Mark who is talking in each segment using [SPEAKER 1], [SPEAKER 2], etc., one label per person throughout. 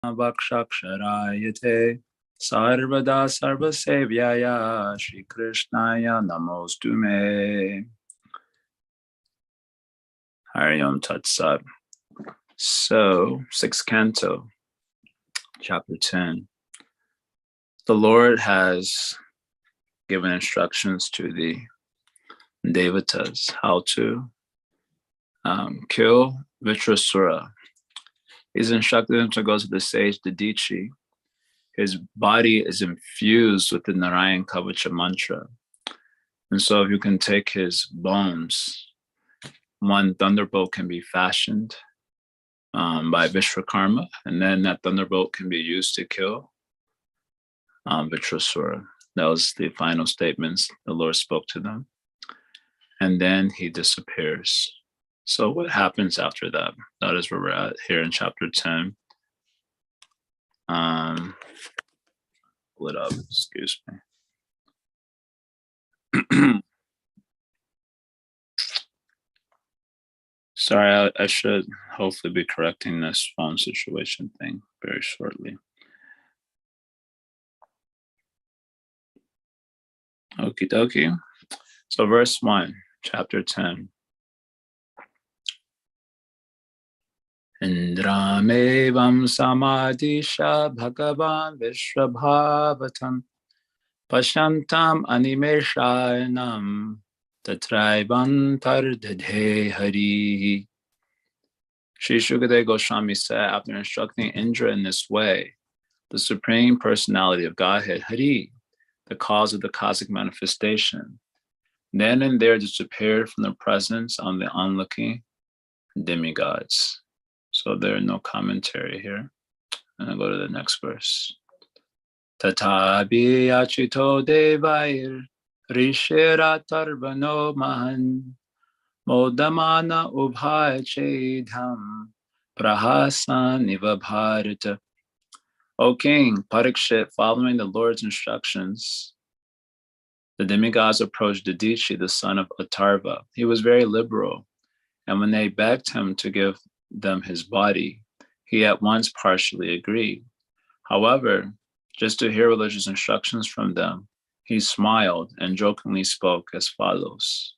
[SPEAKER 1] Vakshaksharayate Sarvada Sarvasevyaya Shri Krishnaya Namostume. Hariom Tat Sat. So, 6th Canto, Chapter 10. The Lord has given instructions to the Devatas how to kill Vitrasura. He's instructed him to go to the sage Didichi. His body is infused with the Narayan Kavacha mantra. And so if you can take his bones, one thunderbolt can be fashioned by Vishwakarma, and then that thunderbolt can be used to kill Vitrasura. That was the final statements the Lord spoke to them. And then he disappears. So what happens after that? That is where we're at here in chapter 10. Pull it up, excuse me. Sorry, I should hopefully be correcting this phone situation thing very shortly. Okie dokie. So verse 1, chapter 10. Indramevam samadhisha bhagavan vishwabhavatam pashantam animeshayanam tatraivan tardadhe hari. Sri Shukadeva Goswami said, after instructing Indra in this way, the Supreme Personality of Godhead, Hari, the cause of the cosmic manifestation, then and there disappeared from the presence on the onlooking demigods. So there are no commentary here. And I go to the next verse. Tatabi achito devair rishira tarvano mahan modamana ubhaya chedham prahasan iva bharata. O king, Parikshit, following the Lord's instructions, the demigods approached Didichi, the son of Atharva. He was very liberal, and when they begged him to give them his body, he at once partially agreed. However, just to hear religious instructions from them, he smiled and jokingly spoke as follows.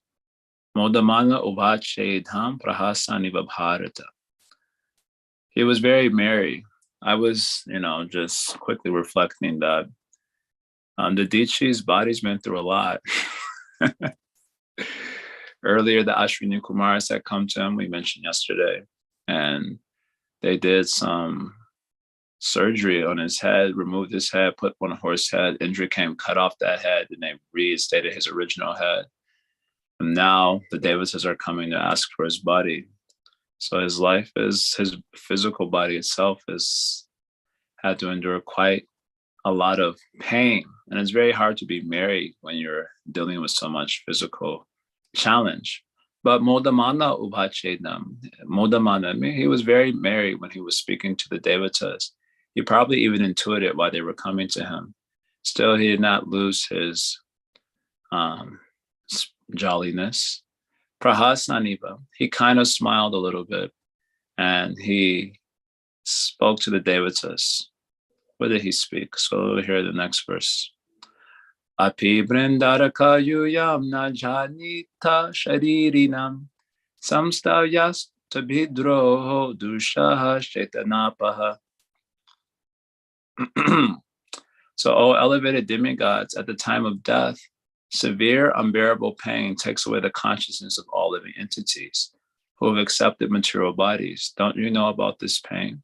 [SPEAKER 1] Modamana uvachedham prahasaniva bharata. He was very merry. I was, just quickly reflecting that the Dichi's body's been through a lot. Earlier, the Ashwini Kumars had come to him, we mentioned yesterday, and they did some surgery on his head, removed his head, put on a horse head. Indra came, cut off that head, and they reinstated his original head. And now the Devatas are coming to ask for his body. So his physical body itself has had to endure quite a lot of pain. And it's very hard to be merry when you're dealing with so much physical challenge. But Modamana Ubhachedam, Modamana, he was very merry when he was speaking to the Devatas. He probably even intuited why they were coming to him. Still, he did not lose his jolliness. Prahasaniva, he kind of smiled a little bit, and he spoke to the Devatas. What did he speak? So we'll hear the next verse. Api brindaraka yuyam na janita sharirinam samstavyas tabhidroho dushaha shetanapaha. So, O elevated demigods, at the time of death, severe, unbearable pain takes away the consciousness of all living entities who have accepted material bodies. Don't you know about this pain?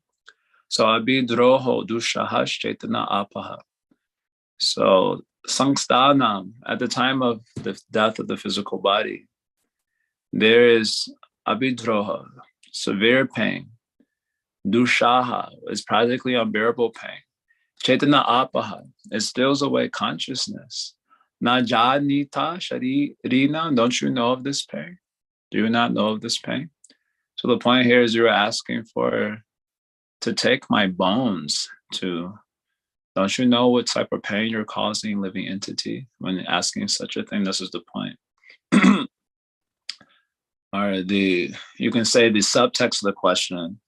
[SPEAKER 1] So, abhidroho dushaha shetana apaha. So, sangstanam, at the time of the death of the physical body, there is abhidroha, severe pain. Dushaha is practically unbearable pain. Chetana apaha, it steals away consciousness. Najanita sharirina, don't you know of this pain? Do you not know of this pain? So the point here is you're asking to take my bones to, don't you know what type of pain you're causing living entity when asking such a thing? This is the point. All right, you can say the subtext of the question,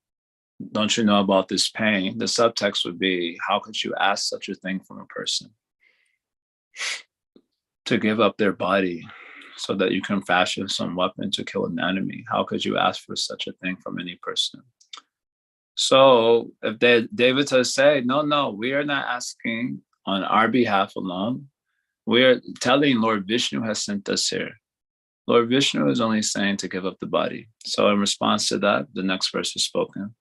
[SPEAKER 1] don't you know about this pain? The subtext would be, how could you ask such a thing from a person? To give up their body so that you can fashion some weapon to kill an enemy. How could you ask for such a thing from any person? So if David has said, no, we are not asking on our behalf alone. We are telling Lord Vishnu has sent us here. Lord Vishnu is only saying to give up the body. So in response to that, the next verse is spoken.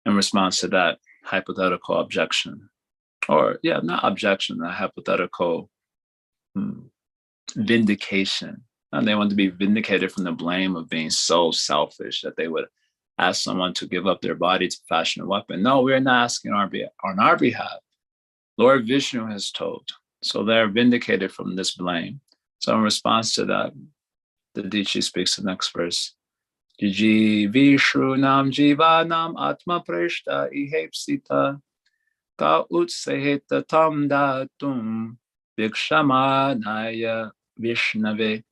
[SPEAKER 1] In response to that hypothetical objection, or not objection, a hypothetical vindication. And they want to be vindicated from the blame of being so selfish that they would ask someone to give up their body to fashion a weapon. No, we're not asking on our behalf. Lord Vishnu has told. So they're vindicated from this blame. So in response to that, the Dichi speaks the next verse. Vishrunam jivanam atma preshta ihepsita ka utseheta tam datum vikshamanaya vishnave.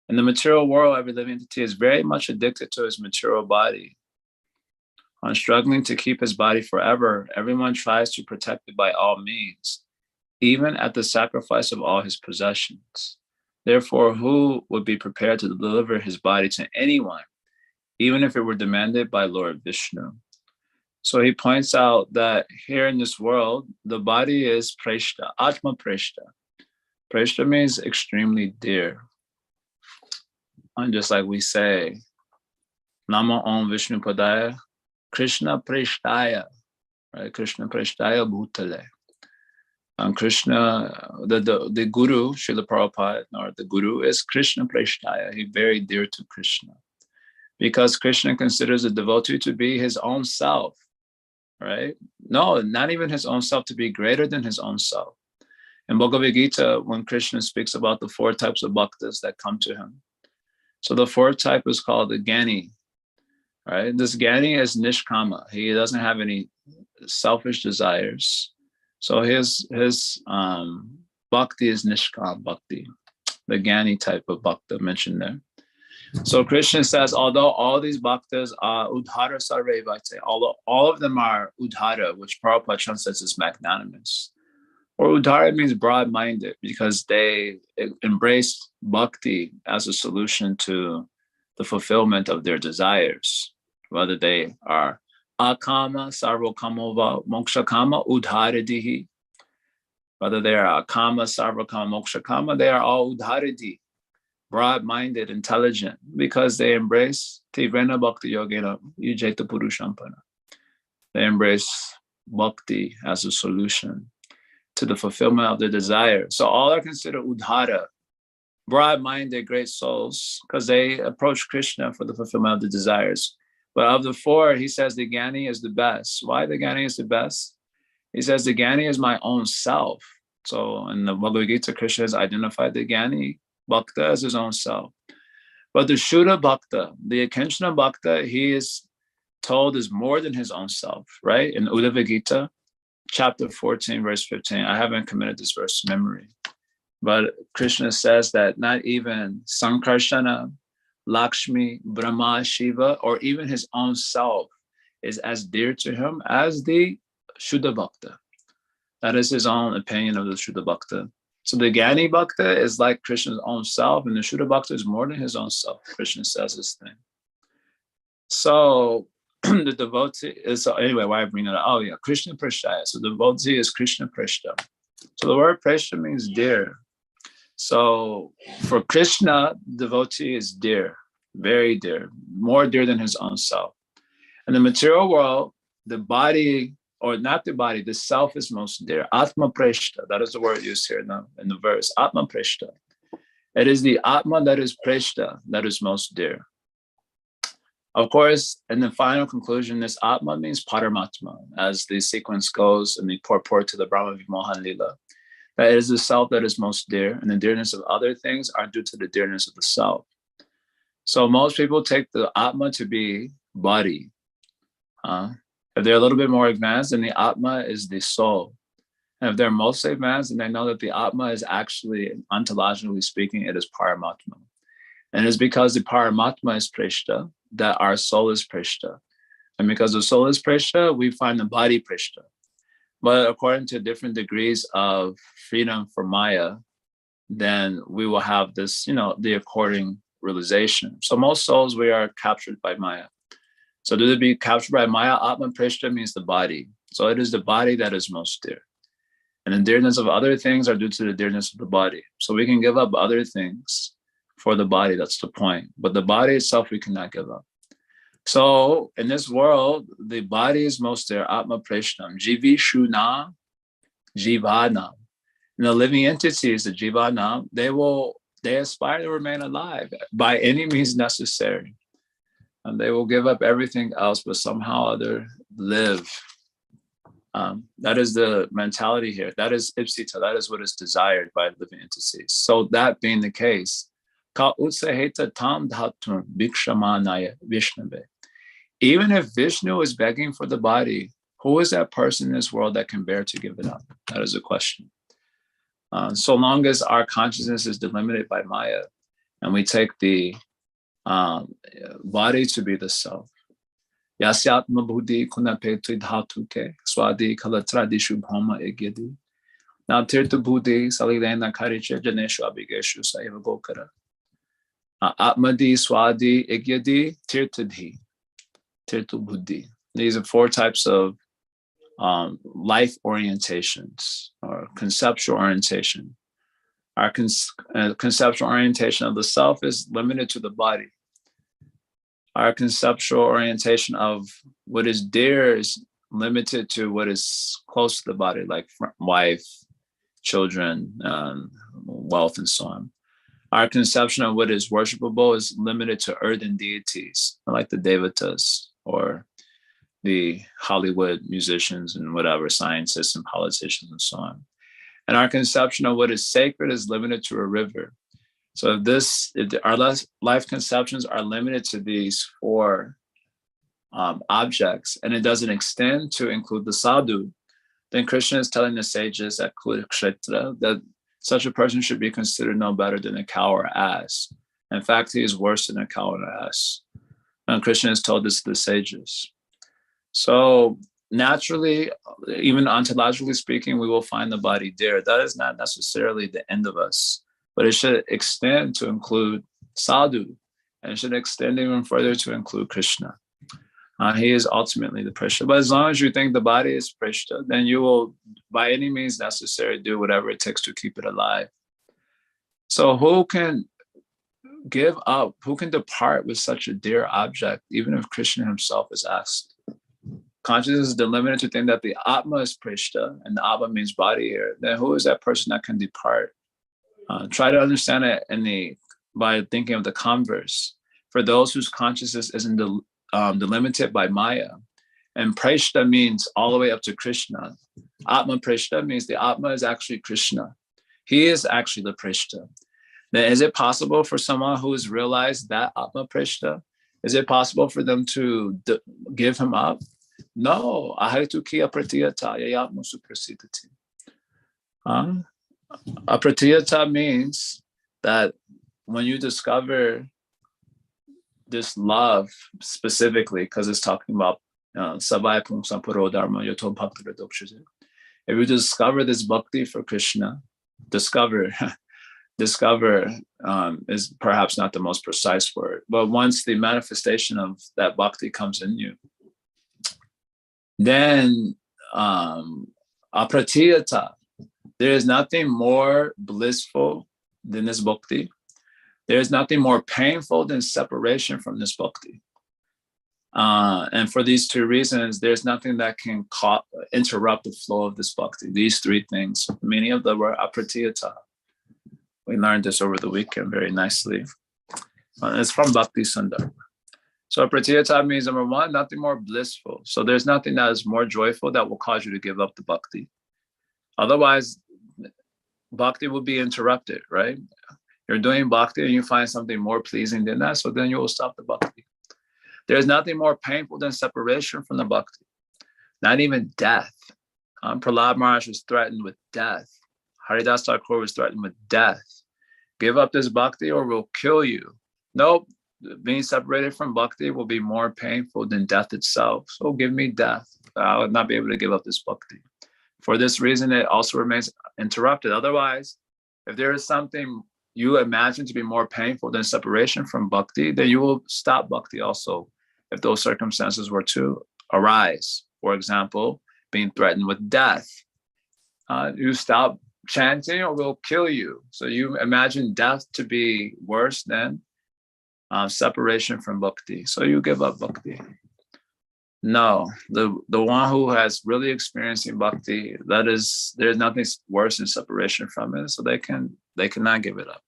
[SPEAKER 1] In the material world, every living entity is very much addicted to his material body. On struggling to keep his body forever, everyone tries to protect it by all means, even at the sacrifice of all his possessions. Therefore, who would be prepared to deliver his body to anyone, even if it were demanded by Lord Vishnu? So he points out that here in this world, the body is preshta, atma preshta. Preshta means extremely dear. And just like we say, Nama Om Vishnu Padaya, Krishna Preshtaya, right? Krishna Preshtaya Bhutale. And Krishna, the Guru, Srila Prabhupada, or the Guru is Krishna Preshtaya. He's very dear to Krishna. Because Krishna considers a devotee to be his own self, right? No, not even his own self, to be greater than his own self. In Bhagavad Gita, when Krishna speaks about the 4 types of bhaktas that come to him, so the 4th type is called the Gyani, right? This Gyani is Nishkama. He doesn't have any selfish desires. So his bhakti is Nishkam bhakti, the Gyani type of bhakta mentioned there. So Krishna says, although all these bhaktas are udhara sarvevate, although all of them are udhara, which Prabhupada translates as magnanimous, or udhara means broad-minded, because they embrace bhakti as a solution to the fulfillment of their desires, whether they are akama, sarvakama, mokshakama, udharadihi. Whether they are akama, sarvakama, mokshakama, they are all udharadi, broad-minded, intelligent, because they embrace tivrena bhakti yogena yujeta purushampana. They embrace bhakti as a solution to the fulfillment of their desire. So all are considered udhara, broad-minded, great souls, because they approach Krishna for the fulfillment of the desires. But of the 4, he says the Gyani is the best. Why the Gyani is the best? He says the Gyani is my own self. So in the Bhagavad Gita, Krishna has identified the Gyani Bhakta as his own self. But the Shuddha Bhakta, the Akinchana Bhakta, he is told is more than his own self, right? In Uddhava Gita, chapter 14, verse 15. I haven't committed this verse to memory. But Krishna says that not even Sankarsana, Lakshmi, Brahma, Shiva, or even his own self is as dear to him as the Shuddha Bhakta. That is his own opinion of the Shuddha Bhakta. So the Gyani Bhakta is like Krishna's own self, and the Shuddha Bhakta is more than his own self. Krishna says this thing. So the devotee is, anyway, why I bring it up? Oh yeah, Krishna Preshtaya. So the devotee is Krishna Preshta. So the word Preshta means dear. So for Krishna, devotee is dear, very dear, more dear than his own self. In the material world, the body, or not the body, the self is most dear. Atma Preshta, that is the word used here in the verse, Atma Preshta. It is the Atma that is Preshta that is most dear. Of course, in the final conclusion, this Atma means Paramatma, as the sequence goes in the purport to the Brahma Vimohan Lila. That is the self that is most dear, and the dearness of other things are due to the dearness of the self. So most people take the Atma to be body. If they're a little bit more advanced, then the Atma is the soul. And if they're mostly advanced, then they know that the Atma is actually, ontologically speaking, it is Paramatma. And it's because the Paramatma is Preshta that our soul is Preshta. And because the soul is Prishta, we find the body Prishta. But according to different degrees of freedom from Maya, then we will have this, the according realization. So most souls, we are captured by Maya. So to be captured by Maya, Atma Prishta means the body. So it is the body that is most dear. And the dearness of other things are due to the dearness of the body. So we can give up other things for the body, that's the point. But the body itself, we cannot give up. So in this world, the body is most dear, Atma Prishtam, Jivishuna, Jivanam. And the living entities, the Jivanam, they aspire to remain alive by any means necessary. And they will give up everything else, but somehow or other live. That is the mentality here. That is ipsita. That is what is desired by living entities. So that being the case, even if Vishnu is begging for the body, who is that person in this world that can bear to give it up? That is a question. So long as our consciousness is delimited by Maya, and we take the body to be the self. Yasyatma buddhi kunapetu dhatuke swadi kalatradishu bhama egyadi. Now tirtu buddhi salilena kariche janeshu abigeshu saiva gokara. Atmadi swadi egyadi tirtadhi. Tirtu buddhi. These are 4 types of life orientations or conceptual orientation. Our conceptual orientation of the self is limited to the body. Our conceptual orientation of what is dear is limited to what is close to the body, like wife, children, wealth, and so on. Our conception of what is worshipable is limited to earthen deities, like the devatas or the Hollywood musicians and whatever, scientists and politicians and so on. And our conception of what is sacred is limited to a river. So our life conceptions are limited to these 4 objects, and it doesn't extend to include the sadhu. Then Krishna is telling the sages at Kurukshetra that such a person should be considered no better than a cow or ass. In fact, he is worse than a cow or ass. And Krishna has told this to the sages. So naturally, even ontologically speaking, we will find the body dear. That is not necessarily the end of us, but it should extend to include sadhu, and it should extend even further to include Krishna. He is ultimately the Prishta. But as long as you think the body is Prishta, then you will, by any means necessary, do whatever it takes to keep it alive. So who can give up, who can depart with such a dear object, even if Krishna himself is asked? Consciousness is delimited to think that the Atma is Prishta, and the Atma means body here. Then who is that person that can depart? Try to understand it by thinking of the converse. For those whose consciousness isn't delimited by Maya, and Prishta means all the way up to Krishna. Atma Prishta means the Atma is actually Krishna. He is actually the Prishta. Then is it possible for someone who has realized that Atma Prishta, is it possible for them to give him up? No. Aharitukya pratiyata yayatma suprasidati. Apratiyata means that when you discover this love specifically, because it's talking about Savaya Pumsampuro Dharma Yoto Bhakti Radokshite. If you discover this bhakti for Krishna, discover is perhaps not the most precise word, but once the manifestation of that bhakti comes in you, then apratiyata, there is nothing more blissful than this bhakti. There is nothing more painful than separation from this bhakti. And for these 2 reasons, there's nothing that can interrupt the flow of this bhakti. These 3 things, many of them were apratiyata. We learned this over the weekend very nicely. It's from Bhakti Sundar. So apratiyata means, number 1, nothing more blissful. So there's nothing that is more joyful that will cause you to give up the bhakti. Otherwise, bhakti will be interrupted, right? You're doing bhakti and you find something more pleasing than that, so then you will stop the bhakti. There's nothing more painful than separation from the bhakti. Not even death. Prahlad Maharaj was threatened with death. Haridas Thakur was threatened with death. Give up this bhakti or we'll kill you. Nope. being separated from bhakti will be more painful than death itself. So give me death. I would not be able to give up this bhakti. For this reason, it also remains interrupted. Otherwise, if there is something you imagine to be more painful than separation from bhakti, then you will stop bhakti also if those circumstances were to arise. For example, being threatened with death. You stop chanting or we'll kill you. So you imagine death to be worse than separation from bhakti. So you give up bhakti. No, the one who has really experiencing bhakti, there's nothing worse than separation from it. So they cannot give it up.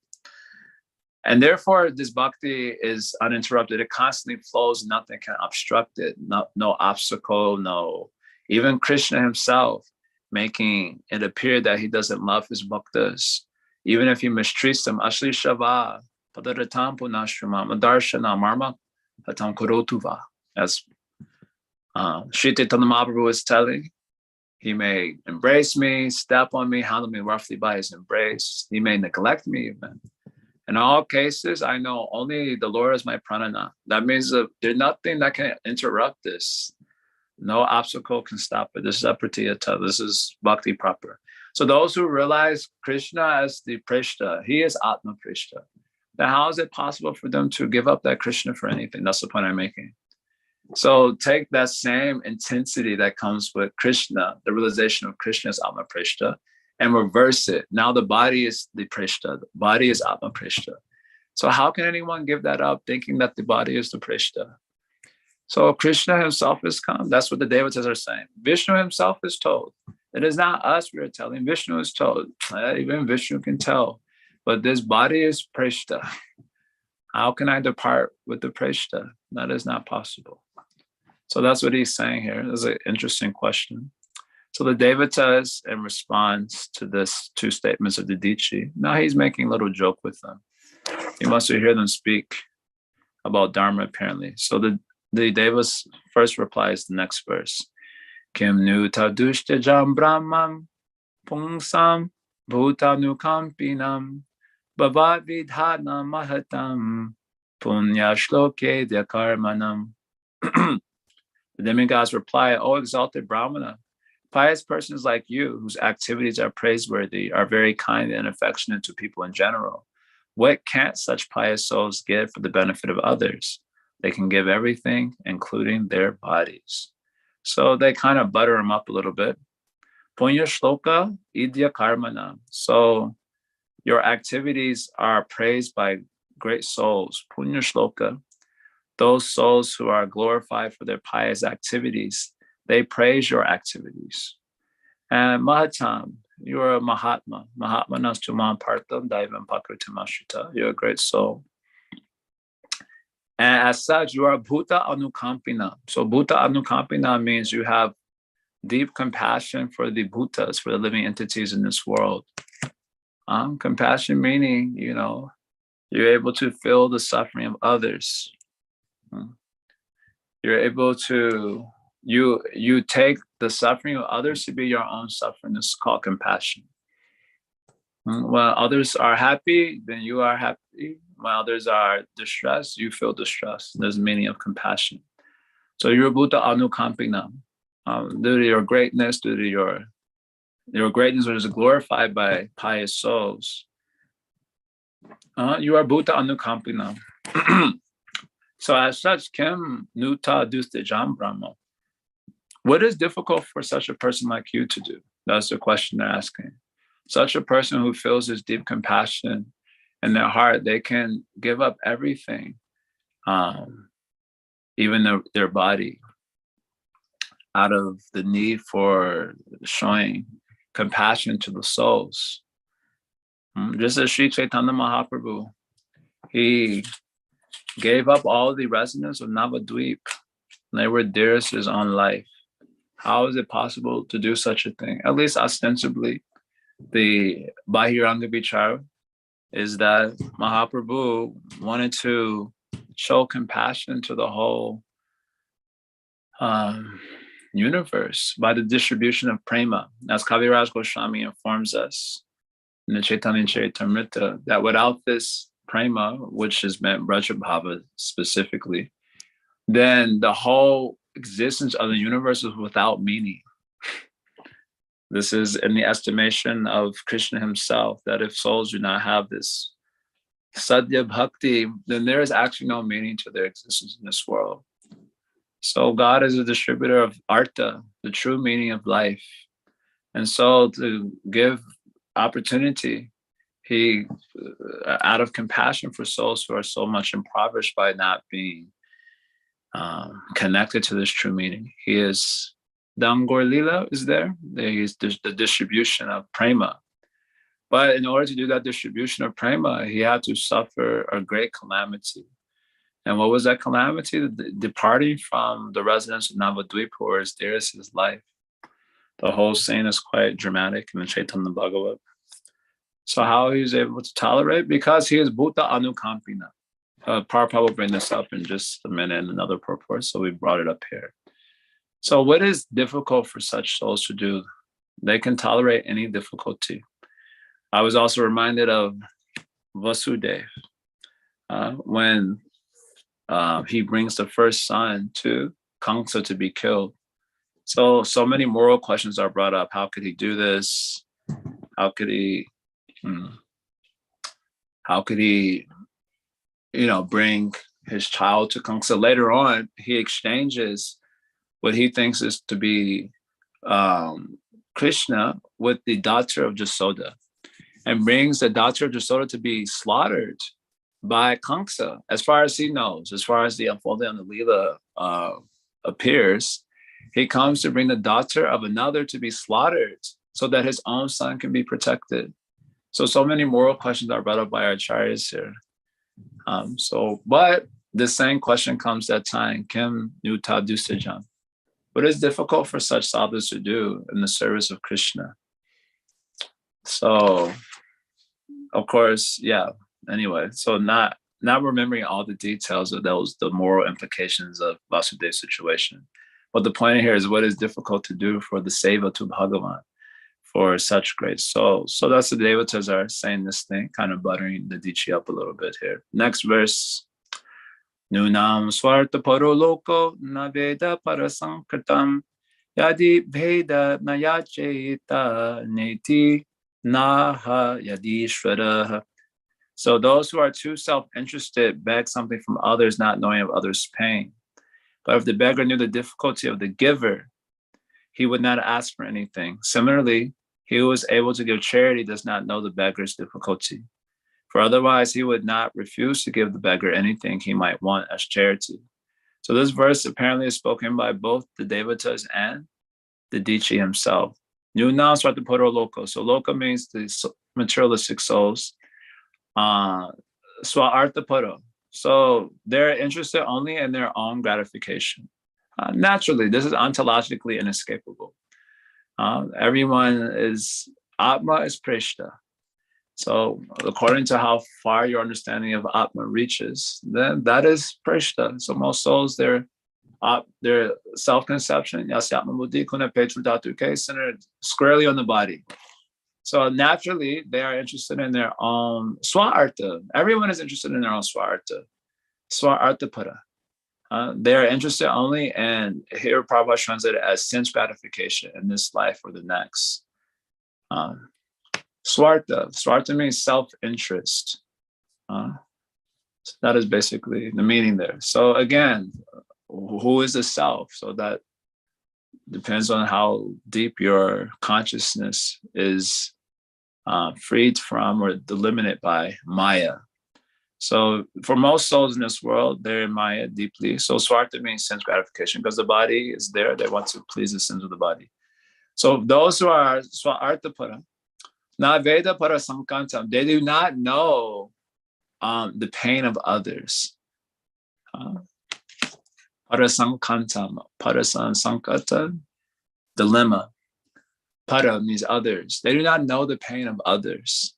[SPEAKER 1] And therefore, this bhakti is uninterrupted. It constantly flows. Nothing can obstruct it. No obstacle. No, even Krishna himself making it appear that he doesn't love his bhaktas, even if he mistreats them. Ashli shava padaratam punashramam adarshana marma hatam kurotuva. As Sri Chaitanya Mahaprabhu is telling, he may embrace me, step on me, handle me roughly by his embrace. He may neglect me even. In all cases, I know only the Lord is my pranana. That means there's nothing that can interrupt this. No obstacle can stop it. This is apratiyata. This is bhakti proper. So those who realize Krishna as the Prishta, he is Atma Prishta. Then how is it possible for them to give up that Krishna for anything? That's the point I'm making. So take that same intensity that comes with Krishna, the realization of Krishna as Atma Prishta, and reverse it. Now the body is the Prishta. The body is Atma Prishta. So how can anyone give that up thinking that the body is the Prishta? So Krishna himself has come. That's what the Devatas are saying. Vishnu himself is told. It is not us we are telling. Vishnu is told. Even Vishnu can tell. But this body is Prishta. How can I depart with the Prishta? That is not possible. So that's what he's saying here. That's an interesting question. So the Devatas, in response to this two statements of the Dichi, now he's making a little joke with them. He wants to hear them speak about Dharma, apparently. So the Devas first replies the next verse. Kim nu tadushta jam brahmam pungsam bhutanukampinam bhavat vidhana mahatam punya shloke dyakarmanam. The demigods reply, O exalted Brahmana, pious persons like you, whose activities are praiseworthy, are very kind and affectionate to people in general. What can't such pious souls give for the benefit of others? They can give everything, including their bodies. So they kind of butter them up a little bit. Punya shloka idya karmana. So your activities are praised by great souls. Punya shloka. Those souls who are glorified for their pious activities, they praise your activities. And Mahatam, you are a Mahatma. Mahatma nastumam partam daivam pakritamashita. You're a great soul. And as such, you are Bhuta Anukampina. So Bhuta Anukampina means you have deep compassion for the Bhutas, for the living entities in this world. Compassion meaning, you're able to feel the suffering of others. You're able to, you take the suffering of others to be your own suffering. This is called compassion. When others are happy, then you are happy. When others are distressed, you feel distress. There's the meaning of compassion. So you're Bhuta Anukampina. Due to your greatness, due to your greatness, which is glorified by pious souls, you are Bhuta Anukampina. So as such, Kim Nuta Duste Jam Brahma. What is difficult for such a person like you to do? That's the question they're asking. Such a person who feels this deep compassion in their heart, they can give up everything, even their body, out of the need for showing compassion to the souls. Just as Sri Chaitanya Mahaprabhu, he gave up all the residents of Navadvip. They were dearest to his own life. How is it possible to do such a thing? At least ostensibly, the Bahiranga Vichara is that Mahaprabhu wanted to show compassion to the whole universe by the distribution of prema. As Kaviraj Goswami informs us in the Chaitanya Charitamrita, that without this prema, which is meant Rajabhava specifically, then the whole existence of the universe is without meaning. This is in the estimation of Krishna himself, that if souls do not have this sadhya bhakti, then there is actually no meaning to their existence in this world. So God is a distributor of artha, the true meaning of life. And so to give opportunity, he, out of compassion for souls who are so much impoverished by not being connected to this true meaning, he is, Dangor Lila is there. He's the distribution of prema. But in order to do that distribution of prema, he had to suffer a great calamity. And what was that calamity? Departing from the residence of Navadvipa, where his dearest is life. The whole scene is quite dramatic in the Chaitanya Bhagavatam. So how he was able to tolerate? Because he is Bhuta Anukampina. Prabhupada will bring this up in just a minute in another purport, so we brought it up here. So what is difficult for such souls to do? They can tolerate any difficulty. I was also reminded of Vasudeva when he brings the first son to Kamsa to be killed. So many moral questions are brought up. How could he do this? How could he, bring his child to Kamsa? Later on, he exchanges what he thinks is to be Krishna with the daughter of Jasoda, and brings the daughter of Jasoda to be slaughtered by Kamsa, as far as he knows, as far as the unfolding of the Leela appears. He comes to bring the daughter of another to be slaughtered so that his own son can be protected. So many moral questions are brought up by our acharyas here. But the same question comes that time, Kim Nuta Dusajan. What is difficult for such sadhus to do in the service of Krishna? So, of course, anyway, so not remembering all the details of the moral implications of Vasudeva's situation. But the point here is what is difficult to do for the seva to Bhagavan, for such great souls. So that's the devatas are saying this thing, kind of buttering the Dichi up a little bit here. Next verse. Nunam swarta paro loko na veda parasankratam yadi veda nayacheta neti naha yadishvara. So those who are too self-interested beg something from others, not knowing of others' pain. But if the beggar knew the difficulty of the giver, he would not ask for anything. Similarly, he who is able to give charity does not know the beggar's difficulty. For otherwise, he would not refuse to give the beggar anything he might want as charity. So this verse apparently is spoken by both the devatas and the Dichi himself. Nunam swartaparo loko. So loka means the materialistic souls. Swartaparo. So they're interested only in their own gratification. Naturally, this is ontologically inescapable. Everyone is, Atma is Prishta. So according to how far your understanding of Atma reaches, then that is Prishta. So most souls, their self-conception, Yasyatma Buddhi Kuna Petru Dhatu Ke, centered squarely on the body. So naturally, they are interested in their own swa-artha. Everyone is interested in their own swa-artha. Swa-artha-para. They are interested only in, here Prabhupada translated as sense gratification in this life or the next. Swartha. Swartha means self-interest. So that is basically the meaning there. So again, who is the self? So that depends on how deep your consciousness is freed from or delimited by Maya. So for most souls in this world, they're in Maya deeply. So Swartha means sense gratification because the body is there. They want to please the sins of the body. So those who are Swartha-para, na Veda para sankantam, they do not know the pain of others. Para sankantam, para sankata, dilemma. Para means others. They do not know the pain of others.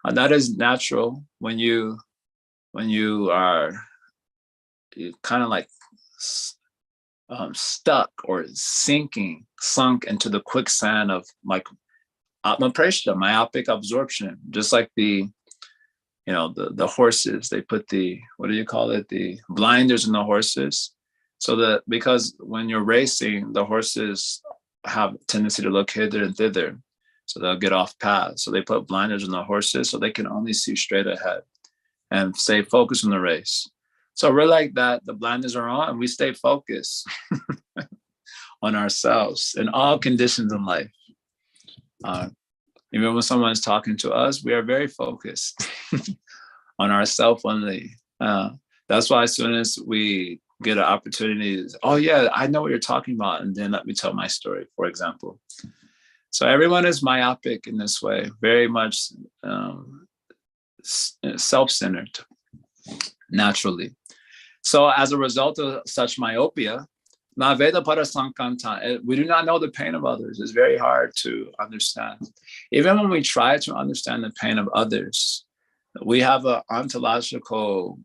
[SPEAKER 1] That is natural when you are kind of like stuck or sunk into the quicksand of like Atma Preshta, myopic absorption, just like the the horses, they put the, what do you call it? The blinders in the horses. So that, because when you're racing, the horses have a tendency to look hither and thither. So they'll get off path. So they put blinders on the horses so they can only see straight ahead and stay focused on the race. So we're like that. The blinders are on and we stay focused on ourselves in all conditions in life. Even when someone's talking to us, we are very focused on ourselves only. That's why as soon as we get an opportunity, oh yeah, I know what you're talking about, and then let me tell my story, for example. So everyone is myopic in this way, very much self-centered, naturally. So as a result of such myopia, we do not know the pain of others. It's very hard to understand. Even when we try to understand the pain of others, we have an ontological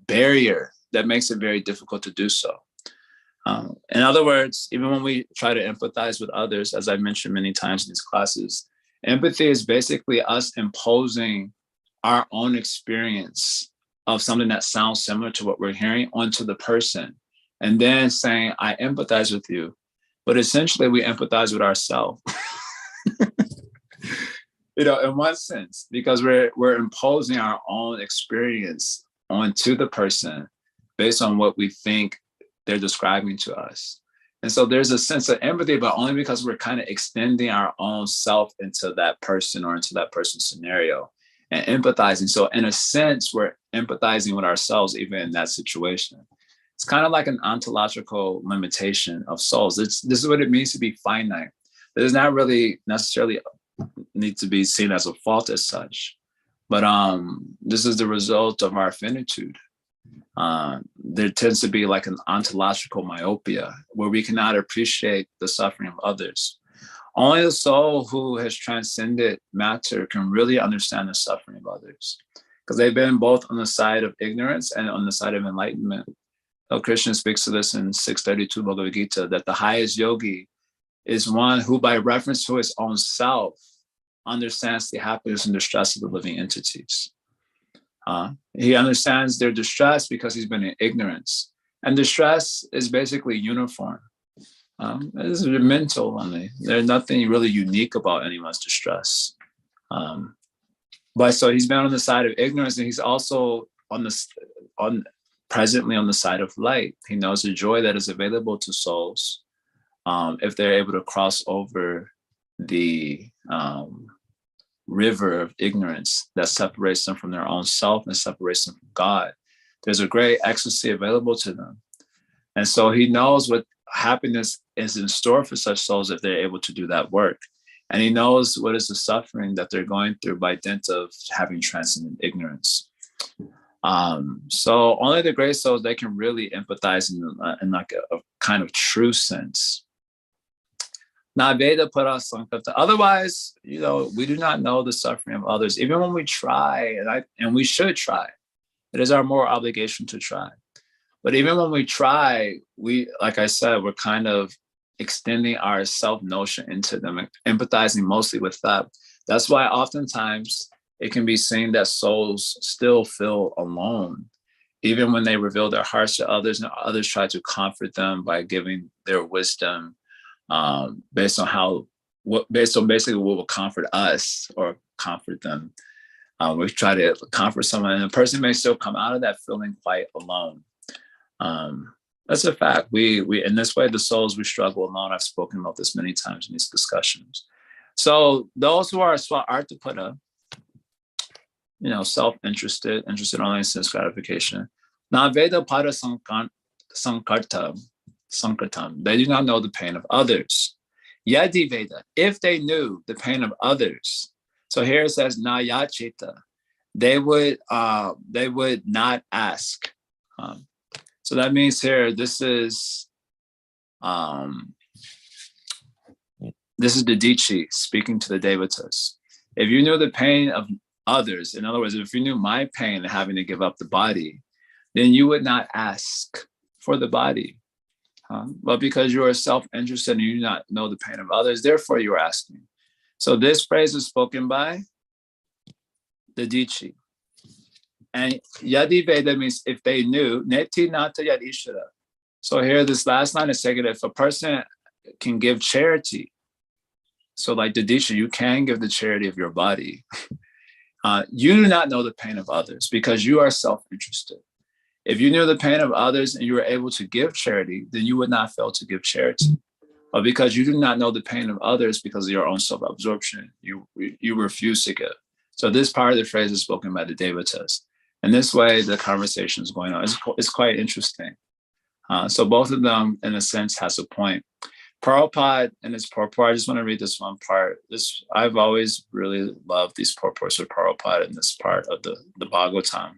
[SPEAKER 1] barrier that makes it very difficult to do so. In other words, even when we try to empathize with others, as I mentioned many times in these classes, empathy is basically us imposing our own experience of something that sounds similar to what we're hearing onto the person, and then saying, I empathize with you. But essentially, we empathize with ourselves. In one sense, because we're imposing our own experience onto the person based on what we think they're describing to us. And so there's a sense of empathy, but only because we're kind of extending our own self into that person or into that person's scenario and empathizing. So in a sense, we're empathizing with ourselves, even in that situation. It's kind of like an ontological limitation of souls. This is what it means to be finite. It does not really necessarily need to be seen as a fault as such, but this is the result of our finitude. There tends to be like an ontological myopia where we cannot appreciate the suffering of others. Only the soul who has transcended matter can really understand the suffering of others, because they've been both on the side of ignorance and on the side of enlightenment. So Krishna speaks to this in 632 Bhagavad Gita, that the highest yogi is one who, by reference to his own self, understands the happiness and distress of the living entities. He understands their distress because he's been in ignorance. And distress is basically uniform. It's mental only. There's nothing really unique about anyone's distress. But so he's been on the side of ignorance, and he's also presently on the side of light. He knows the joy that is available to souls if they're able to cross over the river of ignorance that separates them from their own self and separates them from God. There's a great ecstasy available to them. And so he knows what happiness is in store for such souls if they're able to do that work. And he knows what is the suffering that they're going through by dint of having transcended ignorance. So only the great souls, they can really empathize in like a kind of true sense. Otherwise, we do not know the suffering of others, even when we try, and we should try. It is our moral obligation to try. But even when we try, like I said, we're kind of extending our self-notion into them, empathizing mostly with that. That's why oftentimes it can be seen that souls still feel alone, even when they reveal their hearts to others, and others try to comfort them by giving their wisdom, based on basically what will comfort us or comfort them. We try to comfort someone, and a person may still come out of that feeling quite alone. That's a fact. We in this way, the souls, we struggle alone. I've spoken about this many times in these discussions. So those who are swa-arthapada, self-interested, interested only in sense gratification, na-veda pada sankartam, they do not know the pain of others. Yadi Veda, if they knew the pain of others. So here it says nayachita, they would not ask. So that means here, this is the Dichi speaking to the Devatas. If you knew the pain of others, in other words, if you knew my pain of having to give up the body, then you would not ask for the body. But because you are self-interested and you do not know the pain of others, therefore you are asking. So this phrase is spoken by the Dichi. And yadi Veda means if they knew, neti nata yad ishara. So here, this last line is saying that if a person can give charity, so like the Disha, you can give the charity of your body. You do not know the pain of others because you are self-interested. If you knew the pain of others and you were able to give charity, then you would not fail to give charity. But because you do not know the pain of others because of your own self-absorption, you refuse to give. So this part of the phrase is spoken by the Devatas. And this way, the conversation is going on. It's quite interesting. So both of them, in a sense, has a point. Prabhupada and his purport, I just want to read this one part. I've always really loved these purports of Prabhupada in this part of the Bhagavatam.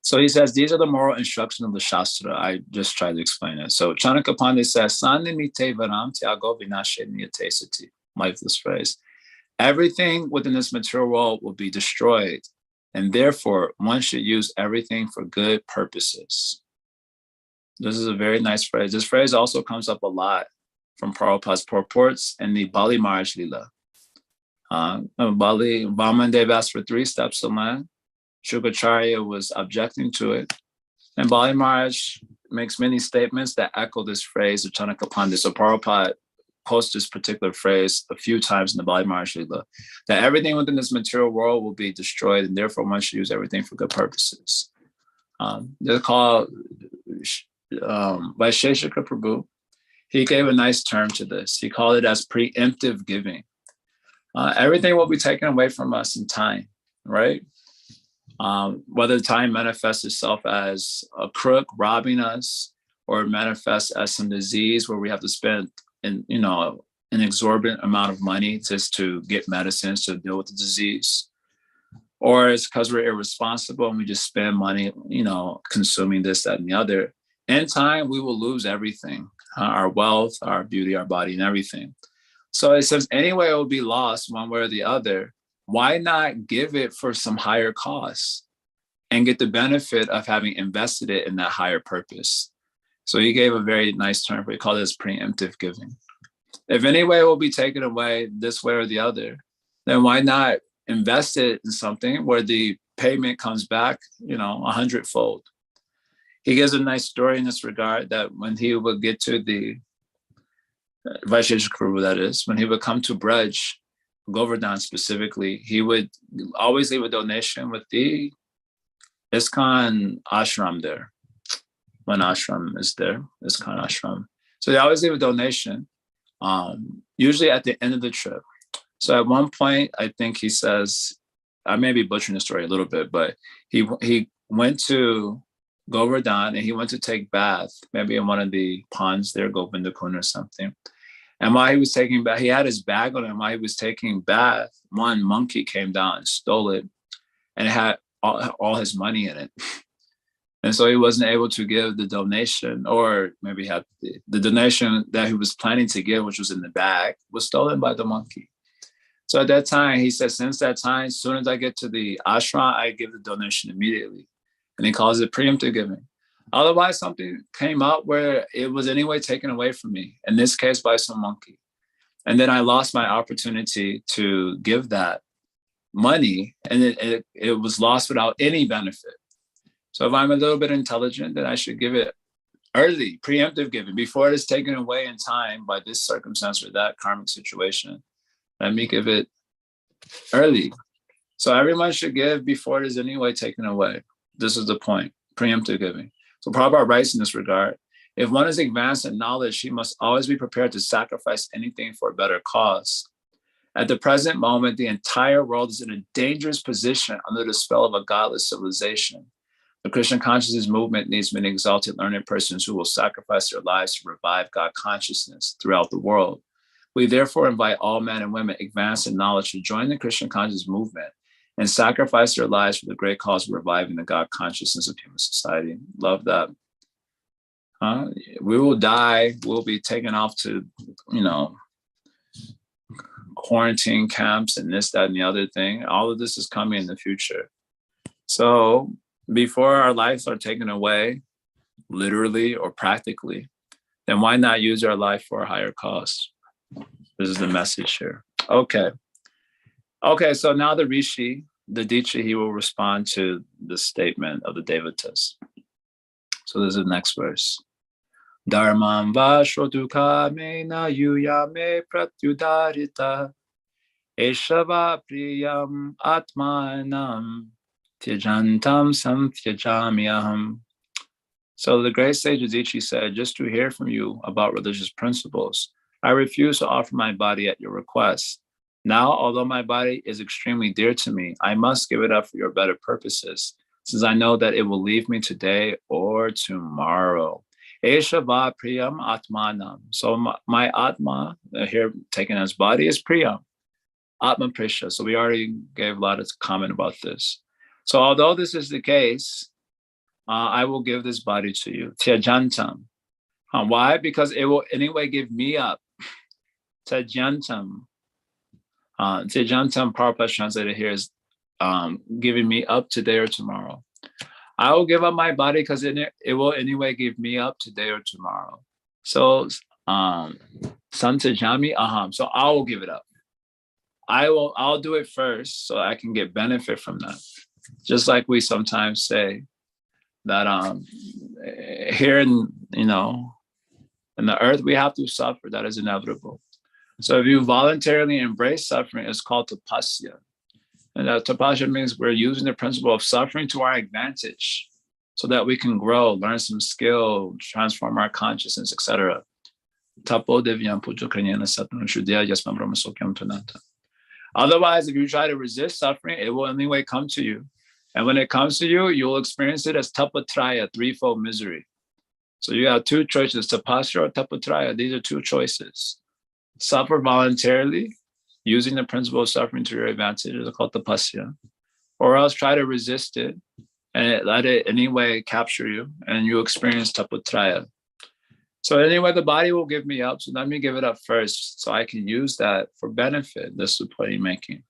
[SPEAKER 1] So he says, these are the moral instructions of the Shastra. I just tried to explain it. So Chanakya Pandit says, Sanimite varam tyago vinashe niyate sati. Like this phrase. Everything within this material world will be destroyed. And therefore, one should use everything for good purposes. This is a very nice phrase. This phrase also comes up a lot from Prabhupada's purports and the Bali Maharaj Lila. Bali, Vamandev asked for 3 steps of land. Shukracharya was objecting to it. And Bali Maharaj makes many statements that echo this phrase of Chanakya Pandit. So Prabhupada quotes this particular phrase a few times in the Bali Maharaj Lila, that everything within this material world will be destroyed, and therefore one should use everything for good purposes. They're called Vaisheshika Prabhu. He gave a nice term to this. He called it as preemptive giving. Everything will be taken away from us in time, right? Whether time manifests itself as a crook robbing us, or it manifests as some disease where we have to spend an exorbitant amount of money just to get medicines to deal with the disease, or it's because we're irresponsible and we just spend money, consuming this, that, and the other. In time, we will lose everything, our wealth, our beauty, our body, and everything. So it says, anyway, it will be lost one way or the other. Why not give it for some higher cause and get the benefit of having invested it in that higher purpose? So he gave a very nice term for it. He called it as preemptive giving. If any way it will be taken away this way or the other, then why not invest it in something where the payment comes back, 100-fold? He gives a nice story in this regard that when he would get to the Vaisheshika Prabhu, that is, when he would come to Braj, Govardhan specifically, he would always leave a donation with the ISKCON ashram there. When ashram is there, ISKCON ashram. So they always leave a donation, usually at the end of the trip. So at one point, I think he says, I may be butchering the story a little bit, but he went to Govardhan and he went to take bath, maybe in one of the ponds there, Govindakund or something. And while he was taking bath, he had his bag on him. While he was taking bath, one monkey came down and stole it, and it had all his money in it. And so he wasn't able to give the donation, or maybe had the donation that he was planning to give, which was in the bag, was stolen by the monkey. So at that time, he said, since that time, as soon as I get to the ashram, I give the donation immediately. And he calls it preemptive giving. Otherwise, something came up where it was anyway taken away from me, in this case by some monkey. And then I lost my opportunity to give that money, and it was lost without any benefit. So if I'm a little bit intelligent, then I should give it early, preemptive giving, before it is taken away in time by this circumstance or that karmic situation. Let me give it early. So everyone should give before it is anyway taken away. This is the point, preemptive giving. So Prabhupada writes in this regard, if one is advanced in knowledge, he must always be prepared to sacrifice anything for a better cause. At the present moment, the entire world is in a dangerous position under the spell of a godless civilization. The Krishna consciousness movement needs many exalted learned persons who will sacrifice their lives to revive God consciousness throughout the world. We therefore invite all men and women advanced in knowledge to join the Krishna consciousness movement and sacrifice their lives for the great cause of reviving the God consciousness of human society. Love that. We will die. We'll be taken off to, quarantine camps and this, that, and the other thing. All of this is coming in the future. So before our lives are taken away, literally or practically, then why not use our life for a higher cause? This is the message here. Okay, so now the Rishi, the Dicha, he will respond to the statement of the Devatas. So this is the next verse. Dharmam va shrotuka me na yuya me pratyudarita eshava priyam atmanam tyajantam samtyajamyaham. So the great sage Adichi said, just to hear from you about religious principles, I refuse to offer my body at your request. Now, although my body is extremely dear to me, I must give it up for your better purposes, since I know that it will leave me today or tomorrow. Esha va priyam atmanam. So my atma, here taken as body, is priyam. Atma prisha. So we already gave a lot of comment about this. So although this is the case, I will give this body to you. Tyajantam. Why? Because it will anyway give me up. Tyajantam. Tyajantam, Prabhupada translated here is giving me up today or tomorrow. I will give up my body because it will anyway give me up today or tomorrow. So, Santajami aham. So I will give it up. I'll do it first so I can get benefit from that. Just like we sometimes say that here in the earth we have to suffer. That is inevitable. So if you voluntarily embrace suffering, it's called tapasya. And that tapasya means we're using the principle of suffering to our advantage so that we can grow, learn some skill, transform our consciousness, etc. Otherwise, if you try to resist suffering, it will anyway come to you. And when it comes to you, you'll experience it as tapatraya, threefold misery. So you have two choices, tapasya or tapatraya. These are two choices. Suffer voluntarily, using the principle of suffering to your advantage, is called tapasya. Or else try to resist it and let it anyway capture you, and you experience tapatraya. So anyway, the body will give me up, so let me give it up first so I can use that for benefit. This is the point you're making.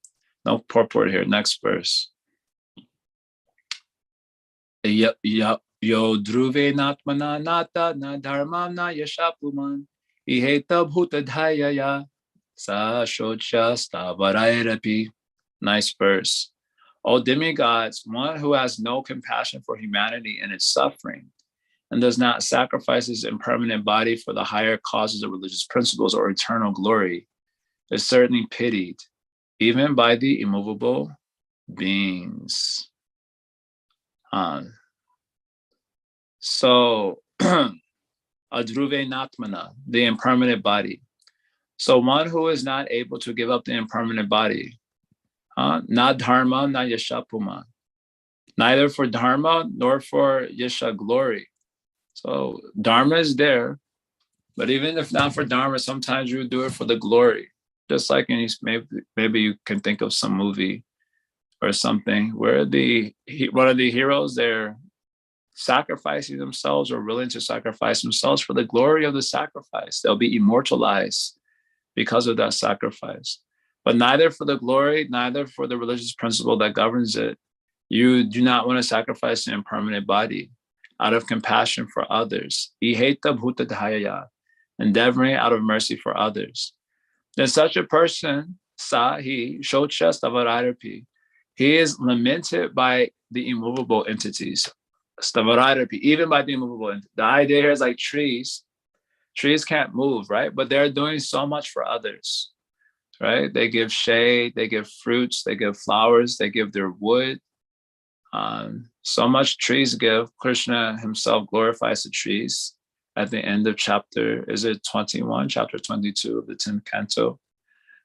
[SPEAKER 1] No purport here. Next verse. Yo dhruve natmana nata na dharmam na yashapuman iheta bhuta dhayaya sa shocha stavarairapi. Nice verse. O demigods, one who has no compassion for humanity and its suffering, and does not sacrifice his impermanent body for the higher causes of religious principles or eternal glory, is certainly pitied, even by the immovable beings. So, adruve natmana, the impermanent body. So one who is not able to give up the impermanent body, na dharma, na yasha puma, neither for dharma nor for yasha glory. So dharma is there, but even if not for dharma, sometimes you do it for the glory. Just like maybe you can think of some movie or something where one of the heroes, they're sacrificing themselves or willing to sacrifice themselves for the glory of the sacrifice. They'll be immortalized because of that sacrifice. But neither for the glory, neither for the religious principle that governs it, you do not want to sacrifice the impermanent body out of compassion for others. Iheta bhuta dhayaya, endeavoring out of mercy for others. Then such a person, he shocha stavarayarapi, he is lamented by the immovable entities. Stavarayarapi, even by the immovable entities. The idea here is like trees. Trees can't move, right? But they're doing so much for others, right? They give shade, they give fruits, they give flowers, they give their wood. So much trees give. Krishna himself glorifies the trees at the end of chapter 21, chapter 22 of the 10th canto.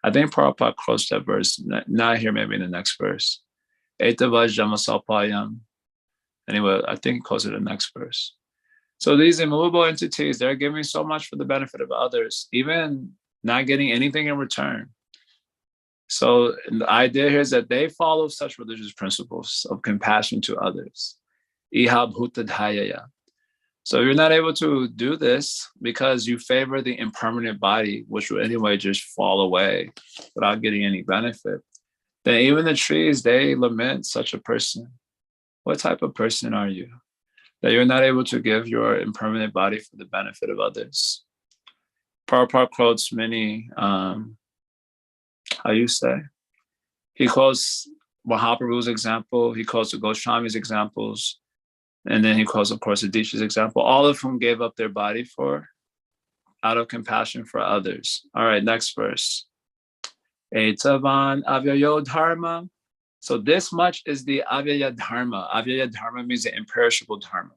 [SPEAKER 1] I think Prabhupada quotes that verse, not here, maybe in the next verse. Etavajamasalpayam. Anyway, I think he quotes it in the next verse. So these immovable entities, they're giving so much for the benefit of others, even not getting anything in return. So the idea here is that they follow such religious principles of compassion to others. Iha bhuta dhayaya. So you're not able to do this because you favor the impermanent body, which will anyway just fall away without getting any benefit. Then even the trees, they lament such a person. What type of person are you? That you're not able to give your impermanent body for the benefit of others. Prabhupada quotes many, he quotes Mahaprabhu's example. He quotes the Goswami's examples. And then he quotes, of course, Aditya's example, all of whom gave up their body out of compassion for others. All right, next verse. Etavan avyayo dharma. So this much is the avyaya dharma. Avyaya dharma means the imperishable dharma.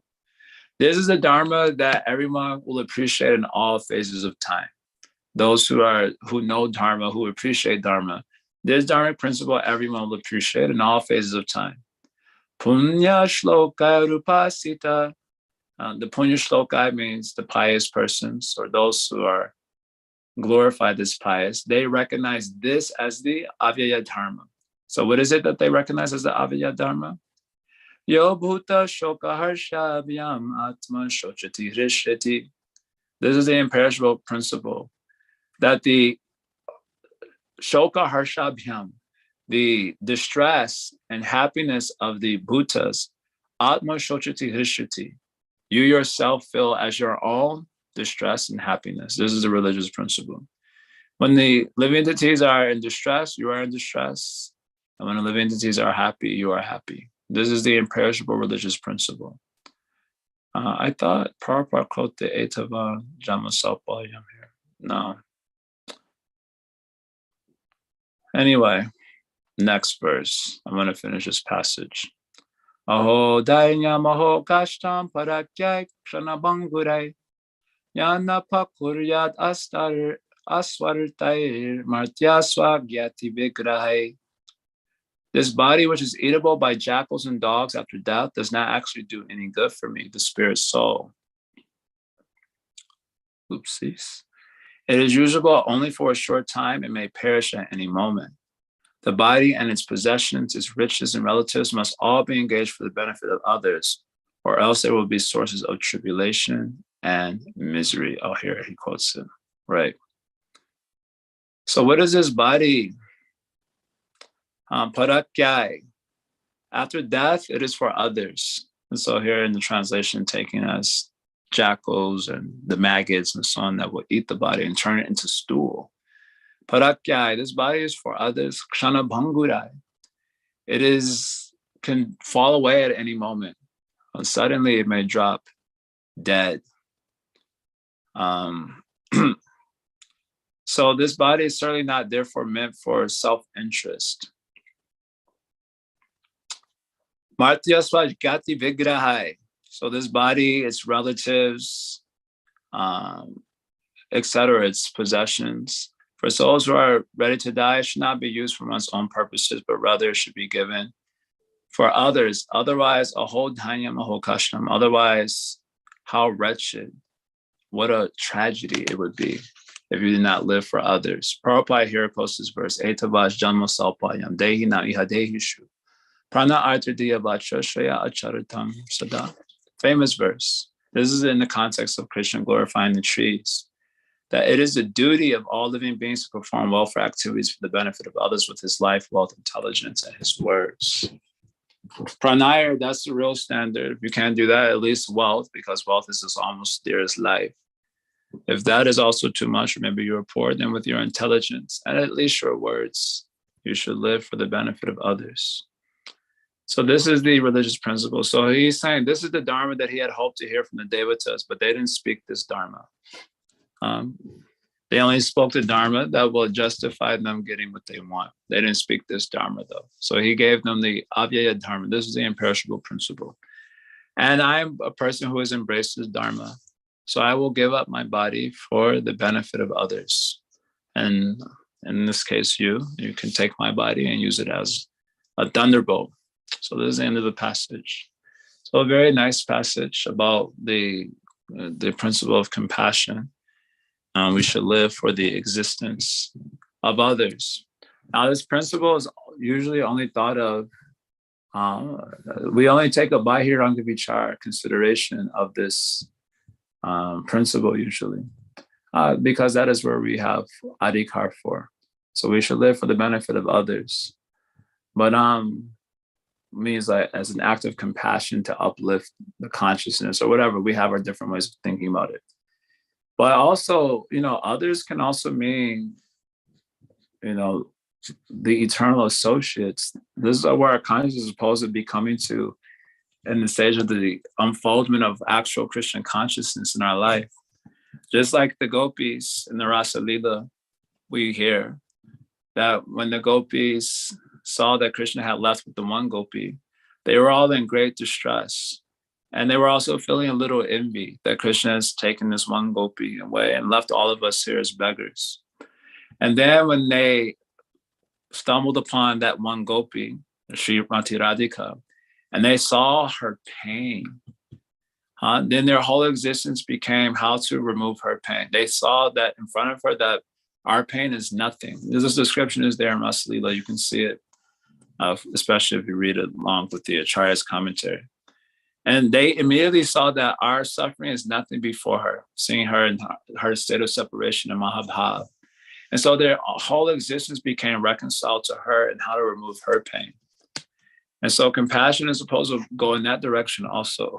[SPEAKER 1] This is the dharma that everyone will appreciate in all phases of time. Those who know dharma, who appreciate dharma, this dharmic principle everyone will appreciate in all phases of time. Punya shloka rupasita. The punya shloka means the pious persons, or those who are glorified as pious. They recognize this as the avyaya dharma. So what is it that they recognize as the avyaya dharma? Yo bhuta shoka harsha vyam atma shochati hrishati. This is the imperishable principle that the shoka harsha bhyam, the distress and happiness of the bhutas, atma shochati hrishati, you yourself feel as your own distress and happiness. This is a religious principle. When the living entities are in distress, you are in distress. And when the living entities are happy, you are happy. This is the imperishable religious principle. I thought Prabhupada quote the Etava Jamasalpayam here. No. Anyway, next verse. I'm going to finish this passage. Aho dainya maho kashtam parakyak shanabangurai yana pakuryat aswartair martyaswa gyati vigrahai. This body, which is eatable by jackals and dogs after death, does not actually do any good for me, the spirit soul. Oopsies. It is usable only for a short time and may perish at any moment. The body and its possessions, its riches and relatives must all be engaged for the benefit of others, or else there will be sources of tribulation and misery. Oh, here he quotes it. Right. So what is this body? Parakyai. After death, it is for others. And so here in the translation, taken as jackals and the maggots and so on that will eat the body and turn it into stool. Parakyai, this body is for others. Kshana bhangurai. It can fall away at any moment. And suddenly it may drop dead. So this body is certainly not therefore meant for self-interest. Martyasva gati vigrahai. So this body, its relatives, etc., its possessions, for souls who are ready to die, should not be used for one's own purposes, but rather should be given for others. Otherwise, aho dhanyam aho kashnam. Otherwise, how wretched, what a tragedy it would be if you did not live for others. Prabhupada here quotes this verse, Etavash janma salpayam dehi na iha dehishu. Prana artadiya bacha shaya acharatam sada. Famous verse. This is in the context of Krishna glorifying the trees, that it is the duty of all living beings to perform welfare activities for the benefit of others with his life, wealth, intelligence, and his words. Pranaya, that's the real standard. If you can't do that, at least wealth, because wealth is as almost dear as life. If that is also too much, remember you are poor, then with your intelligence and at least your words, you should live for the benefit of others. So this is the religious principle. So he's saying this is the dharma that he had hoped to hear from the devatas, but they didn't speak this dharma. They only spoke the dharma that will justify them getting what they want. They didn't speak this dharma though. So he gave them the avyaya dharma. This is the imperishable principle. And I'm a person who has embraced this dharma. So I will give up my body for the benefit of others. And in this case, you can take my body and use it as a thunderbolt. So this is the end of the passage. So a very nice passage about the principle of compassion. We should live for the existence of others. Now, this principle is usually only thought of, we only take a bahiranga vichar consideration of this principle usually, because that is where we have adhikar for. So we should live for the benefit of others. But means like as an act of compassion to uplift the consciousness or whatever. We have our different ways of thinking about it. But also, others can also mean, the eternal associates. This is where our consciousness is supposed to be coming to in the stage of the unfoldment of actual Christian consciousness in our life. Just like the gopis in the Rasa Lila, we hear that when the gopis saw that Krishna had left with the one gopi, they were all in great distress. And they were also feeling a little envy that Krishna has taken this one gopi away and left all of us here as beggars. And then when they stumbled upon that one gopi, Srimati Radhika, and they saw her pain, then their whole existence became how to remove her pain. They saw that in front of her that our pain is nothing. This description is there in Rasa Lila. You can see it, especially if you read it along with the Acharya's commentary. And they immediately saw that our suffering is nothing before her, seeing her in her state of separation and Mahabhav. And so their whole existence became reconciled to her and how to remove her pain. And so compassion is supposed to go in that direction also.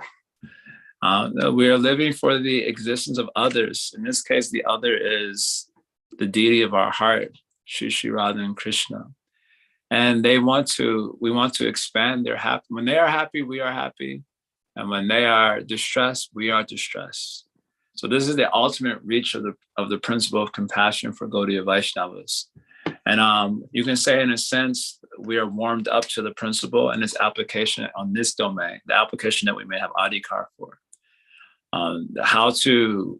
[SPEAKER 1] We are living for the existence of others. In this case, the other is the deity of our heart, Shri Radha and Krishna. And we want to expand their happiness. When they are happy, we are happy. And when they are distressed, we are distressed. So this is the ultimate reach of the principle of compassion for Gaudiya Vaishnavas. And you can say, in a sense, we are warmed up to the principle and its application on this domain, the application that we may have adhikar for. How to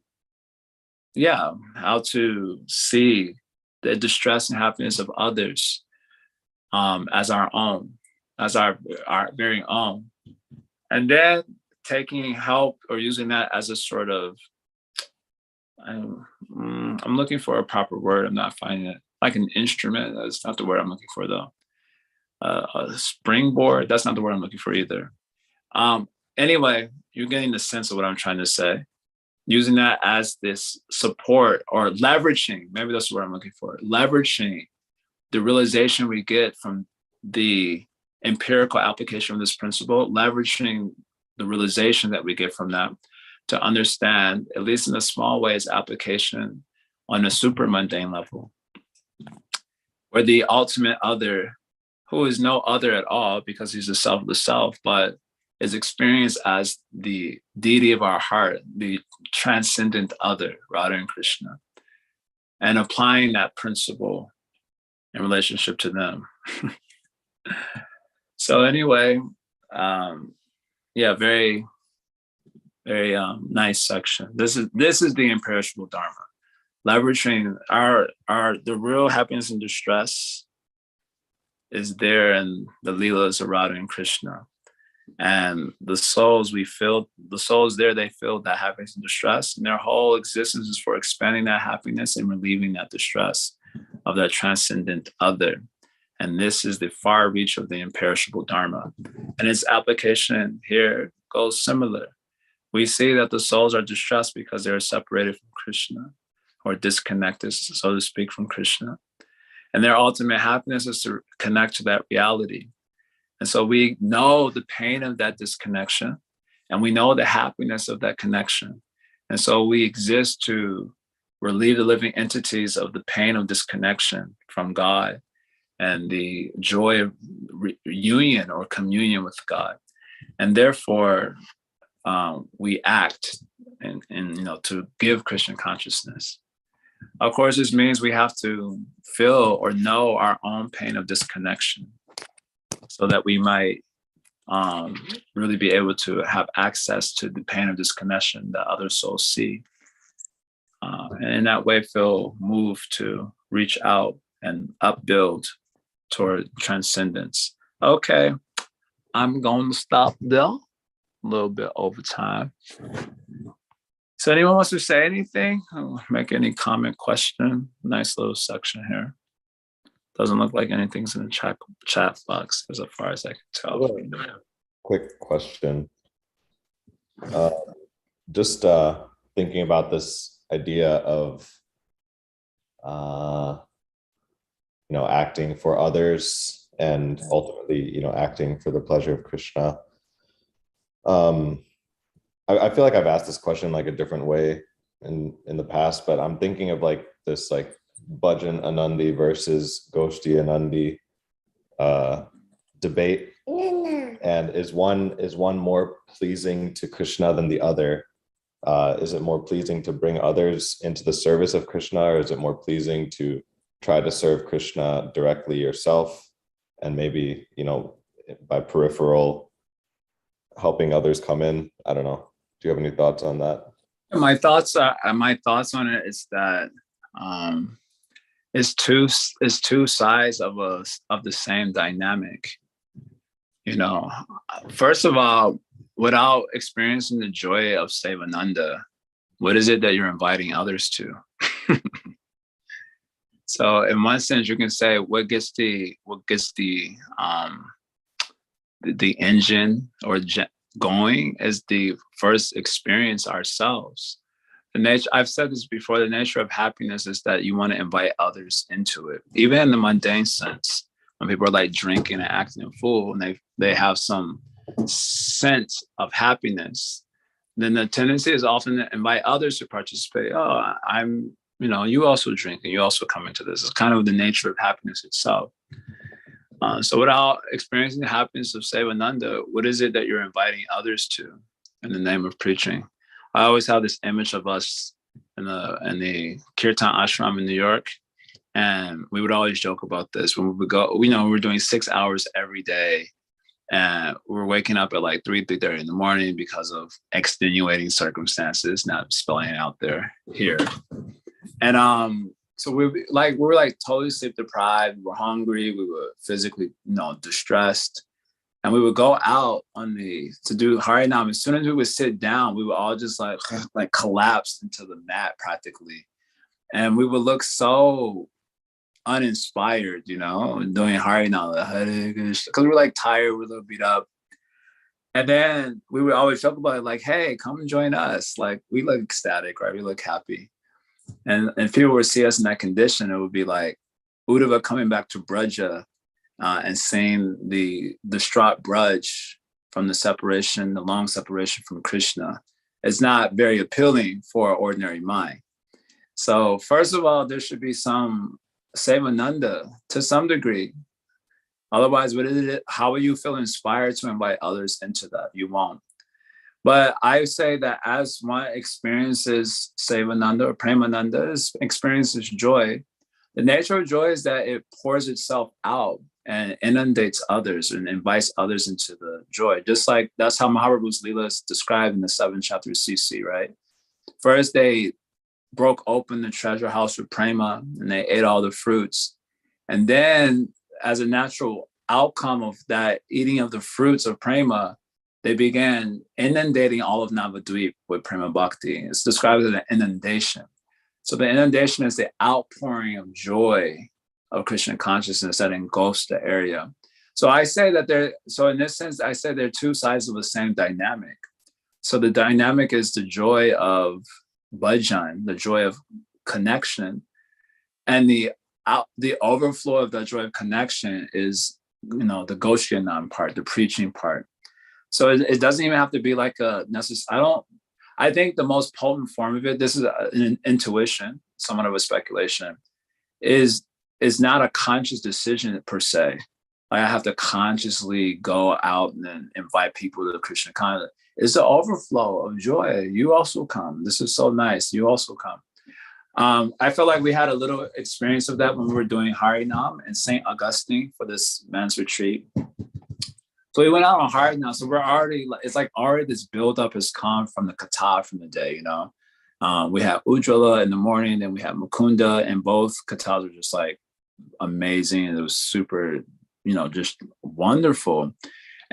[SPEAKER 1] see the distress and happiness of others as our own, as our very own. And then taking help or using that as a sort of, I'm looking for a proper word, I'm not finding it, like an instrument. That's not the word I'm looking for though. A springboard, that's not the word I'm looking for either. Anyway, you're getting the sense of what I'm trying to say. Using that as this support or leveraging, maybe that's the word I'm looking for, leveraging the realization we get from the empirical application of this principle, leveraging the realization that we get from that to understand, at least in a small way, its application on a super mundane level, where the ultimate other, who is no other at all because he's the self of the self, but is experienced as the deity of our heart, the transcendent other, Radha and Krishna, and applying that principle in relationship to them. So anyway, very, very nice section. This is the imperishable Dharma, leveraging the real happiness and distress is there in the Leelas of Radha and Krishna. And the souls they feel that happiness and distress, and their whole existence is for expanding that happiness and relieving that distress of that transcendent other. And this is the far reach of the imperishable Dharma. And its application here goes similar. We see that the souls are distressed because they are separated from Krishna, or disconnected, so to speak, from Krishna. And their ultimate happiness is to connect to that reality. And so we know the pain of that disconnection, and we know the happiness of that connection. And so we exist to relieve the living entities of the pain of disconnection from God and the joy of union or communion with God. And therefore, we act and to give Krishna consciousness. Of course, this means we have to feel or know our own pain of disconnection, so that we might really be able to have access to the pain of disconnection that other souls see. And in that way, feel moved to reach out and upbuild toward transcendence. Okay, I'm going to stop there, a little bit over time. So anyone wants to say anything? Make any comment, question? Nice little section here. Doesn't look like anything's in the chat box as far as I can tell.
[SPEAKER 2] Quick question. Just thinking about this idea of, acting for others and ultimately, acting for the pleasure of Krishna. I feel like I've asked this question like a different way in the past, but I'm thinking of like this like Bhajan Anandi versus Ghosty Anandi debate, and is one more pleasing to Krishna than the other? Is it more pleasing to bring others into the service of Krishna, or is it more pleasing to try to serve Krishna directly yourself, and maybe, by peripheral helping others come in? I don't know. Do you have any thoughts on that?
[SPEAKER 1] My thoughts on it is that it's two sides of the same dynamic. First of all, without experiencing the joy of Sevananda, what is it that you're inviting others to? So in one sense, you can say what gets the engine or going is the first experience ourselves. The nature, I've said this before, the nature of happiness is that you want to invite others into it, even in the mundane sense. When people are like drinking and acting a fool and they have some sense of happiness, then the tendency is often to invite others to participate. Oh, you also drink and you also come into this. It's kind of the nature of happiness itself. So without experiencing the happiness of Sevananda, what is it that you're inviting others to in the name of preaching? I always have this image of us in the Kirtan ashram in New York. And we would always joke about this when we would go, we were doing 6 hours every day. And we were waking up at like 3:30 in the morning because of extenuating circumstances, not spelling it out here. And so we were like totally sleep deprived. We were hungry. We were physically, distressed. And we would go out to do Harinam. As soon as we would sit down, we would all just like collapse into the mat practically. And we would look so uninspired, doing Harinam, because we're like tired, we're a little beat up. And then we would always joke about it, like, hey, come and join us. Like, we look ecstatic, right? We look happy. And if people would see us in that condition, it would be like Uddhava coming back to Braja and seeing the distraught Braj from the long separation from Krishna. It's not very appealing for an ordinary mind. So first of all, there should be some Sevananda to some degree. Otherwise, how will you feel inspired to invite others into that? You won't. But I say that as one experiences Sevananda or Premananda, experiences joy, the nature of joy is that it pours itself out and inundates others and invites others into the joy. Just like that's how Mahaprabhu's Leela is described in the 7th chapter of CC, right? First, they broke open the treasure house with prema and they ate all the fruits. And then as a natural outcome of that eating of the fruits of prema, they began inundating all of Navadvip with prema bhakti. It's described as an inundation. So the inundation is the outpouring of joy of Krishna consciousness that engulfs the area. So I say that so in this sense, I say they're two sides of the same dynamic. So the dynamic is the joy of bhajan, the joy of connection, and the overflow of that joy of connection is, the Ghosty and Nani part, the preaching part. So it doesn't even have to be like a necessary. I think the most potent form of it, this is an intuition, somewhat of a speculation, is not a conscious decision per se. Like I have to consciously go out and then invite people to the Krishna consciousness. It's the overflow of joy. You also come. This is so nice. You also come. I feel like we had a little experience of that when we were doing Harinam in St. Augustine for this men's retreat. So we went out on Harinam. So we're already, it's like already this buildup has come from the kata from the day, We had Ujjwala in the morning, then we had Mukunda, and both katas were just like amazing. And it was super, just wonderful.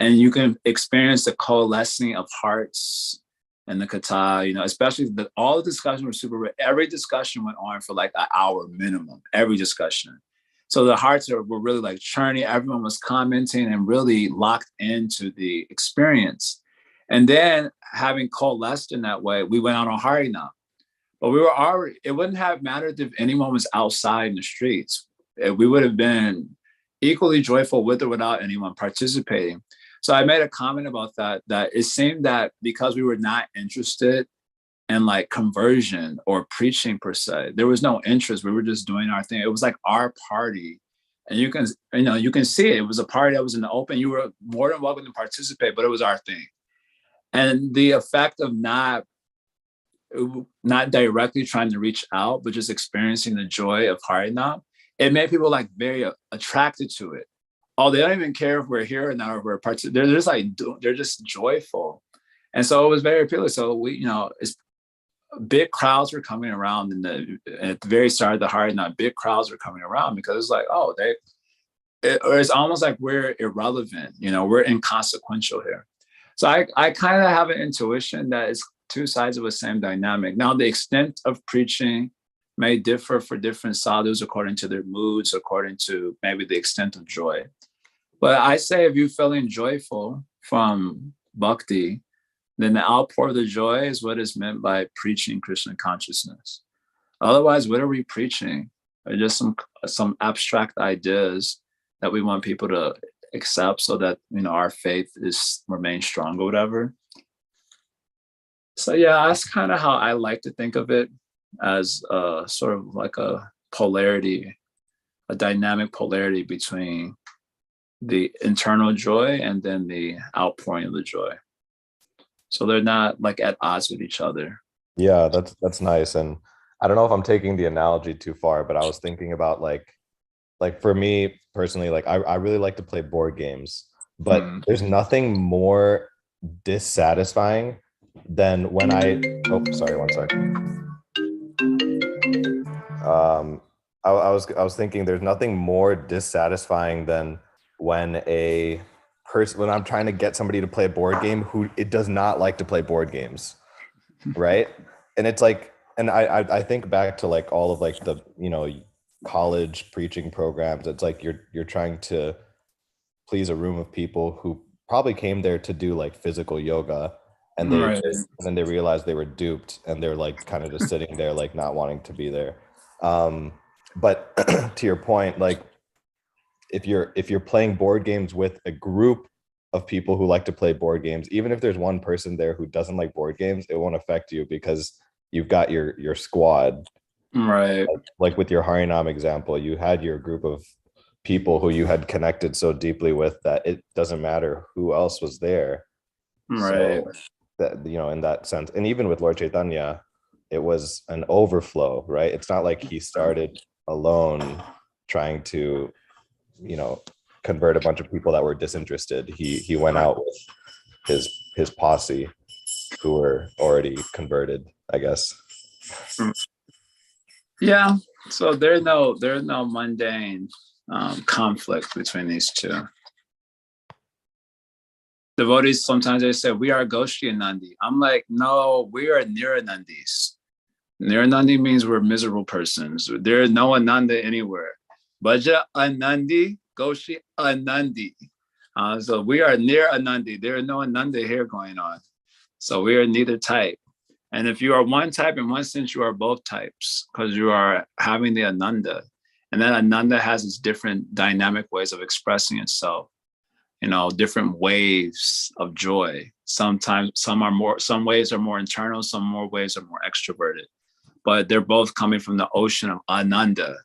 [SPEAKER 1] And you can experience the coalescing of hearts and the kata, especially all the discussions were super, every discussion went on for like an hour minimum, every discussion. So the hearts were really like churning. Everyone was commenting and really locked into the experience. And then having coalesced in that way, we went out on Harinam. But we were already, it wouldn't have mattered if anyone was outside in the streets. We would have been equally joyful with or without anyone participating. So I made a comment about that it seemed that because we were not interested and like conversion or preaching per se. There was no interest. We were just doing our thing. It was like our party. And you can see it. It was a party that was in the open. You were more than welcome to participate, but it was our thing. And the effect of not directly trying to reach out, but just experiencing the joy of Harinam, it made people like very attracted to it. Oh, they don't even care if we're here or not, or we're they're just like, they're just joyful. And so it was very appealing. So we, it's big crowds were coming around at the very start of the Harinam, big crowds were coming around because it's like, oh, or it's almost like we're irrelevant, we're inconsequential here. So I kind of have an intuition that it's two sides of the same dynamic. Now, the extent of preaching may differ for different sadhus according to their moods, according to maybe the extent of joy. But I say if you're feeling joyful from bhakti, then the outpour of the joy is what is meant by preaching Krishna consciousness. Otherwise, what are we preaching? Or just some abstract ideas that we want people to accept so that our faith remains strong or whatever. So yeah, that's kind of how I like to think of it, as sort of like a polarity, a dynamic polarity between the internal joy and then the outpouring of the joy. So they're not like at odds with each other.
[SPEAKER 2] Yeah, that's nice. And I don't know if I'm taking the analogy too far, but I was thinking about like for me personally, like I really like to play board games, but there's nothing more dissatisfying than when sorry, one second. I was thinking there's nothing more dissatisfying than when when I'm trying to get somebody to play a board game who it does not like to play board games, right? And it's like, and I think back to like all of like the college preaching programs. It's like you're trying to please a room of people who probably came there to do like physical yoga, and then they realized they were duped, and they're like kind of just sitting there like not wanting to be there. But to your point, like if you're playing board games with a group of people who like to play board games, even if there's one person there who doesn't like board games, it won't affect you because you've got your squad.
[SPEAKER 1] Right.
[SPEAKER 2] Like with your Harinam example, you had your group of people who you had connected so deeply with that it doesn't matter who else was there.
[SPEAKER 1] Right.
[SPEAKER 2] So that, in that sense, and even with Lord Chaitanya, it was an overflow, right? It's not like he started alone trying to, convert a bunch of people that were disinterested. He went out with his posse who were already converted, I guess.
[SPEAKER 1] Yeah. So there's no mundane conflict between these two. Devotees, sometimes they say, we are Ghosty and Nani. I'm like, no, we are Niranandis. Niranandi means we're miserable persons. There is no Ananda anywhere. Bhaja Anandi, Ghosty Anandi. So we are near Anandi. There is no Ananda here going on. So we are neither type. And if you are one type, in one sense, you are both types because you are having the Ananda. And then Ananda has its different dynamic ways of expressing itself. Different waves of joy. Sometimes some waves are more internal, some more waves are more extroverted. But they're both coming from the ocean of Ananda.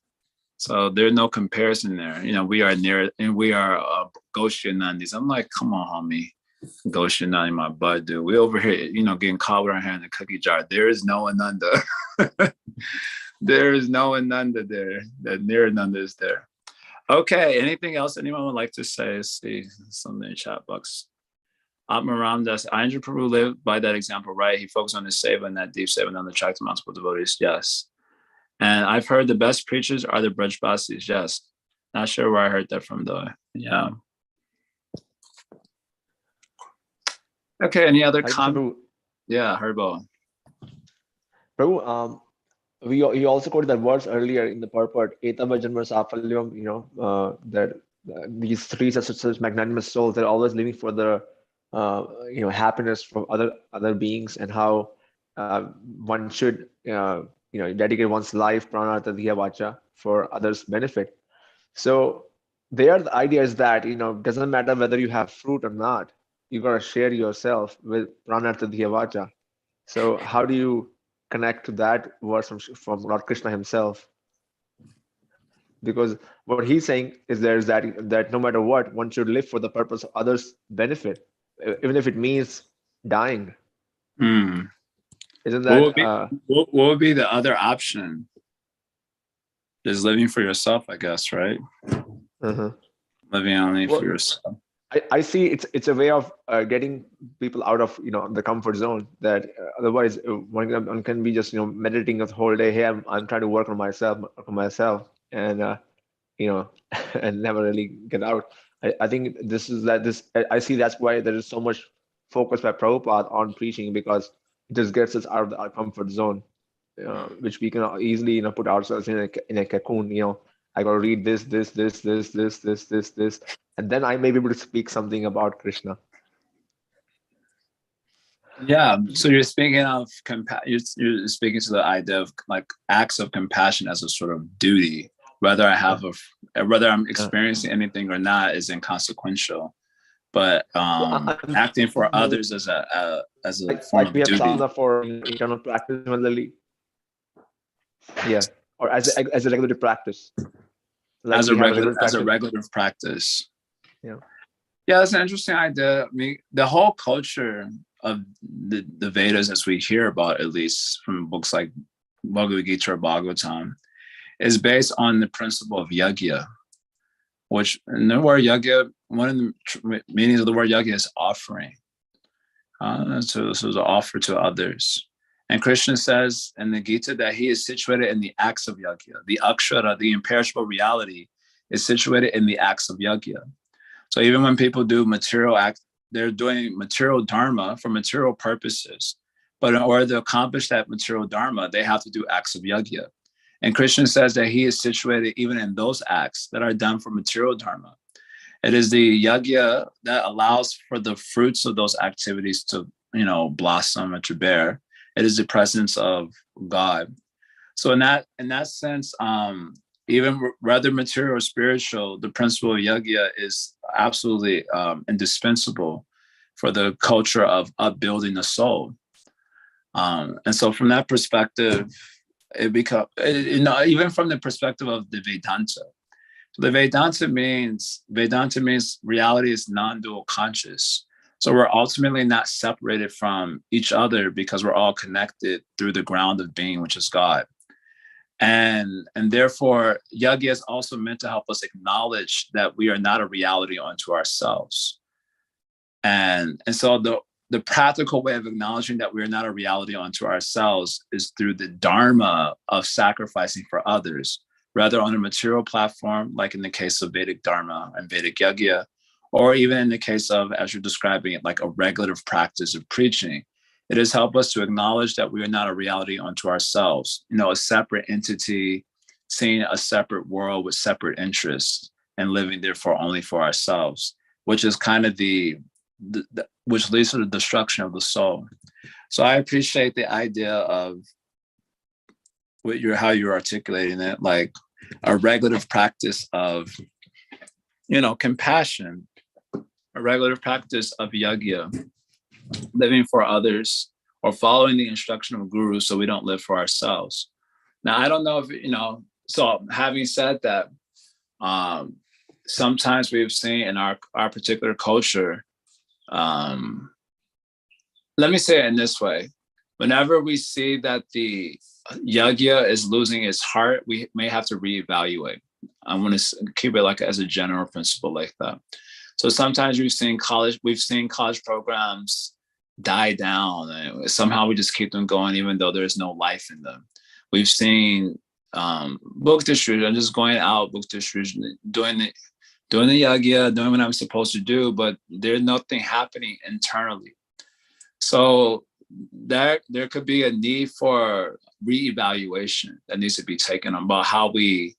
[SPEAKER 1] So there's no comparison there. We are near, and we are Ghosty and Nandis. I'm like, come on, homie. Ghosty and Nani, my bud, dude. We over here, getting caught with our hand in the cookie jar. There is no Ananda. There is no Ananda there. That near Ananda is there. Okay, anything else anyone would like to say? Let's see something in the chat box. Atmaram Das, Andrew Prabhu lived by that example, right? He focused on his seva and that deep seva and on the track to multiple devotees. Yes. And I've heard the best preachers are the Brajbasis. Yes. Not sure where I heard that from though. Yeah. Okay, any other comments? Yeah, Herbo.
[SPEAKER 3] Prabhu, you also quoted that verse earlier in the purport, Etava Janma Safalyam, that these three such magnanimous souls, they're always living for the happiness from other beings, and how one should dedicate one's life pranartha dhiya vacha for others' benefit. So there the idea is that doesn't matter whether you have fruit or not, you gotta share yourself with pranartha dhiya vacha. So how do you connect to that verse from Lord Krishna himself. Because what he's saying is there's that no matter what, one should live for the purpose of others' benefit, even if it means dying.
[SPEAKER 1] Hmm.
[SPEAKER 3] Isn't
[SPEAKER 1] What
[SPEAKER 3] that
[SPEAKER 1] what would be the other option? Just living for yourself, I guess, right? Living only for yourself.
[SPEAKER 3] I see it's a way of getting people out of the comfort zone, that otherwise one can be just meditating the whole day. Hey, I'm trying to work on myself, and and never really get out. I think I see that's why there is so much focus by Prabhupada on preaching, because it just gets us out of our comfort zone, which we can easily put ourselves in a cocoon. I got to read this, and then I may be able to speak something about Krishna.
[SPEAKER 1] Yeah. So you're speaking of you're speaking to the idea of like acts of compassion as a sort of duty. Whether whether I'm experiencing anything or not is inconsequential. But acting for others as a form of
[SPEAKER 3] we have
[SPEAKER 1] duty.
[SPEAKER 3] sadhana for eternal practice, similarly. Yeah, or as a regulative practice. Like
[SPEAKER 1] as a regulative practice.
[SPEAKER 3] Yeah.
[SPEAKER 1] Yeah, that's an interesting idea. I mean, the whole culture of the Vedas, as we hear about, at least from books like Bhagavad Gita or Bhagavatam, is based on the principle of yajna, which in the word yajna, one of the meanings of the word yajna is offering. So this was an offer to others. And Krishna says in the Gita that he is situated in the acts of yajna. The akshara, the imperishable reality, is situated in the acts of yajna. So even when people do material acts, they're doing material dharma for material purposes. But in order to accomplish that material dharma, they have to do acts of yajna. And Krishna says that he is situated even in those acts that are done for material dharma. It is the yajna that allows for the fruits of those activities to, blossom or to bear. It is the presence of God. So in that sense, even whether material or spiritual, the principle of yajna is absolutely indispensable for the culture of upbuilding the soul. And so from that perspective, it becomes, even from the perspective of the Vedanta. So the Vedanta means reality is non-dual conscious. So we're ultimately not separated from each other because we're all connected through the ground of being, which is God. And therefore, yajna is also meant to help us acknowledge that we are not a reality unto ourselves. And so the practical way of acknowledging that we are not a reality unto ourselves is through the dharma of sacrificing for others, rather on a material platform, like in the case of Vedic dharma and Vedic yajna, or even in the case of, as you're describing it, like a regulative practice of preaching. It has helped us to acknowledge that we are not a reality unto ourselves, a separate entity, seeing a separate world with separate interests and living therefore only for ourselves, which is kind of which leads to the destruction of the soul. So I appreciate the idea of how you're articulating it, like a regulative practice of, compassion, a regulative practice of yajna, living for others or following the instruction of guru so we don't live for ourselves. Now, I don't know if, so having said that, sometimes we've seen in our particular culture, let me say it in this way. Whenever we see that the yajna is losing its heart, we may have to reevaluate. I want to keep it like as a general principle like that. So sometimes we've seen college programs die down, and somehow we just keep them going even though there's no life in them. We've seen book distribution, just going out, book distribution, doing the yajna, doing what I'm supposed to do, but there's nothing happening internally. So there could be a need for reevaluation that needs to be taken on about how we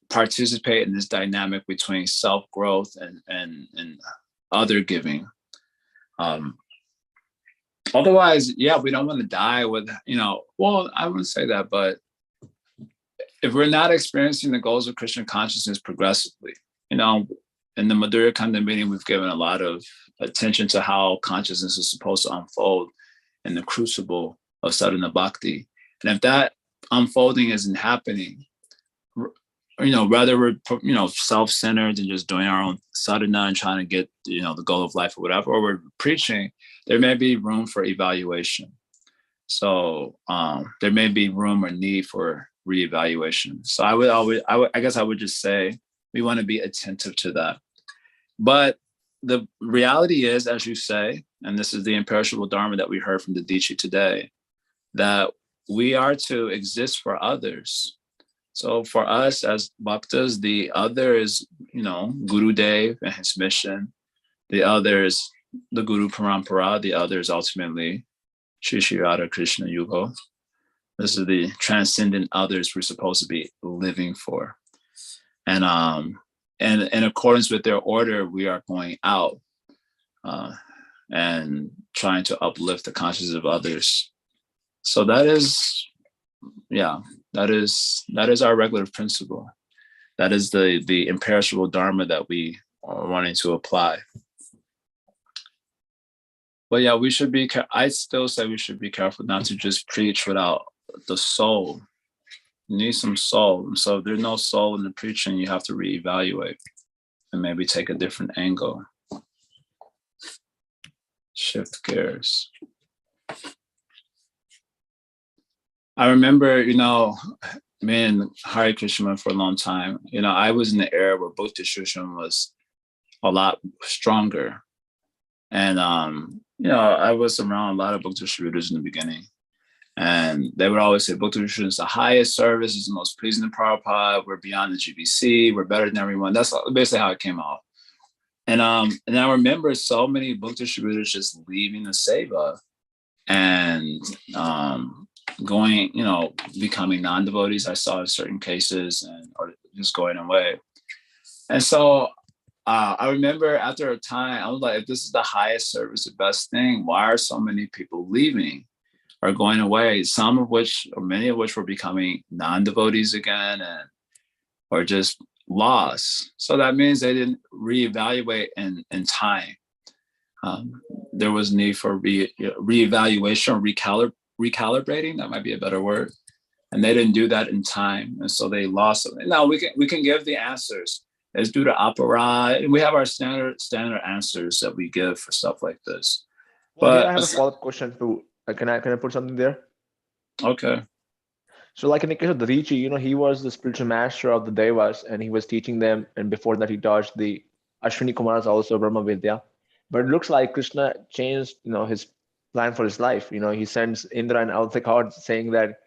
[SPEAKER 1] participate in this dynamic between self-growth and other giving. Otherwise, yeah, we don't want to die with, well, I wouldn't say that, but if we're not experiencing the goals of Krishna consciousness progressively, in the Madhurya Kanda meeting, we've given a lot of attention to how consciousness is supposed to unfold in the crucible of sadhana bhakti. And if that unfolding isn't happening, whether we're, self-centered and just doing our own sadhana and trying to get, the goal of life or whatever, or we're preaching, there may be room for evaluation. So there may be room or need for reevaluation. So I guess I would just say we want to be attentive to that. But the reality is, as you say, and this is the imperishable dharma that we heard from the Dichi today, that we are to exist for others. So for us as bhaktas, the other is, Guru Dev and his mission. The other is the Guru Parampara. The other is ultimately Shri Shri Radha Krishna Yugo. This is the transcendent others we're supposed to be living for. And in accordance with their order, we are going out and trying to uplift the consciousness of others. So that is our regular principle. That is the imperishable dharma that we are wanting to apply. But yeah, we should be. I still say we should be careful not to just preach without the soul. You need some soul. So if there's no soul in the preaching, you have to reevaluate and maybe take a different angle. Shift gears. I remember, me and Hare Krishna for a long time. I was in the era where book distribution was a lot stronger. And, I was around a lot of book distributors in the beginning. And they would always say book distribution is the highest service, is the most pleasing to Prabhupada. We're beyond the GBC. We're better than everyone. That's basically how it came off. And I remember so many book distributors just leaving the seva and going, becoming non-devotees. I saw in certain cases or just going away. And so I remember after a time, I was like, if this is the highest service, the best thing, why are so many people leaving or going away? Some of which, or many of which, were becoming non-devotees again, or just lost. So that means they didn't reevaluate in time. There was need for reevaluation or recalibrating. That might be a better word. And they didn't do that in time, and so they lost it. Now we can give the answers. It's due to apparat, and we have our standard answers that we give for stuff like this. But
[SPEAKER 3] I have a follow-up question too. Can I put something there?
[SPEAKER 1] Okay.
[SPEAKER 3] So like in the case of the Rishi, he was the spiritual master of the Devas and he was teaching them. And before that, he taught the Ashwini Kumars also Brahma Vidya. But it looks like Krishna changed, his plan for his life. He sends Indra and Althakard saying that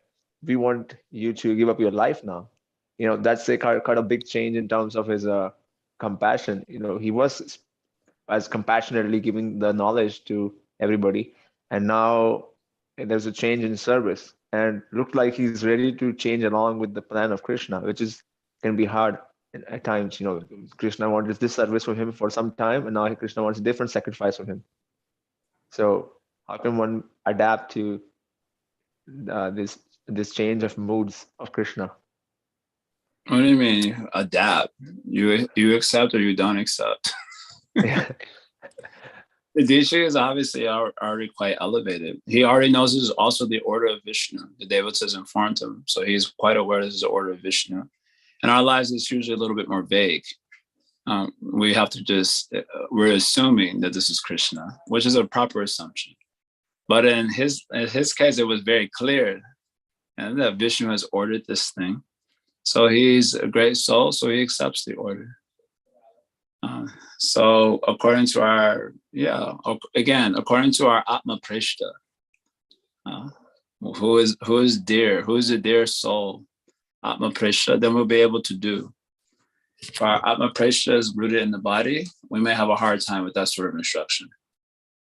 [SPEAKER 3] we want you to give up your life now. That's quite a big change in terms of his compassion. He was as compassionately giving the knowledge to everybody. And now there's a change in service. And looked like he's ready to change along with the plan of Krishna, which can be hard at times. Krishna wanted this service for him for some time, and now Krishna wants a different sacrifice from him. So how can one adapt to this change of moods of Krishna?
[SPEAKER 1] What do you mean adapt? You accept or you don't accept?
[SPEAKER 3] Yeah.
[SPEAKER 1] The Dishi is obviously already quite elevated. He already knows this is also the order of Vishnu. The Devatas informed him. So he's quite aware this is the order of Vishnu. In our lives, it's usually a little bit more vague. We have to we're assuming that this is Krishna, which is a proper assumption. But in his case, it was very clear and that Vishnu has ordered this thing. So he's a great soul, so he accepts the order. So according to our Atma Prishta, who is dear, who is a dear soul, Atma Prishta, then we'll be able to do. If our Atma Prishta is rooted in the body, we may have a hard time with that sort of instruction.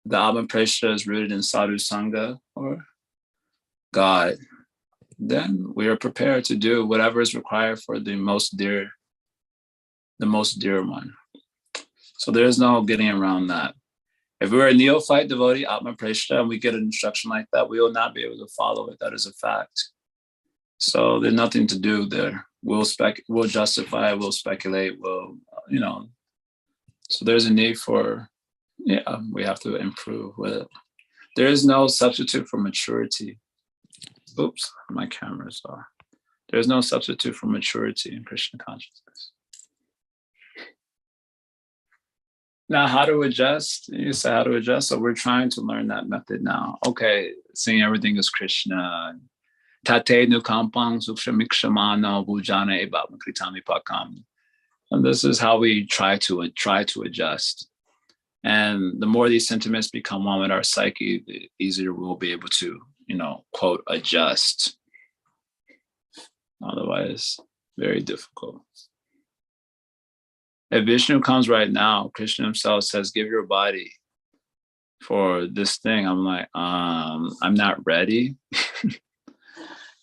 [SPEAKER 1] The Atma Prishta is rooted in Sadhu Sangha or God, then we are prepared to do whatever is required for the most dear one. So there's no getting around that. If we're a neophyte devotee, Atma Prishta, and we get an instruction like that, we will not be able to follow it. That is a fact. So there's nothing to do there. We'll justify, we'll speculate, So there's a need for, we have to improve with it. There is no substitute for maturity. Oops, my camera's off. There's no substitute for maturity in Krishna consciousness. Now, how to adjust? You say how to adjust. So we're trying to learn that method now. Okay, seeing everything as Krishna. Tate nukampang sukshamikshamana bhujana ebam kritami pakam. And this is how we try to adjust. And the more these sentiments become one with our psyche, the easier we'll be able to, quote, adjust. Otherwise, very difficult. If Vishnu comes right now, Krishna himself says, give your body for this thing. I'm like, I'm not ready.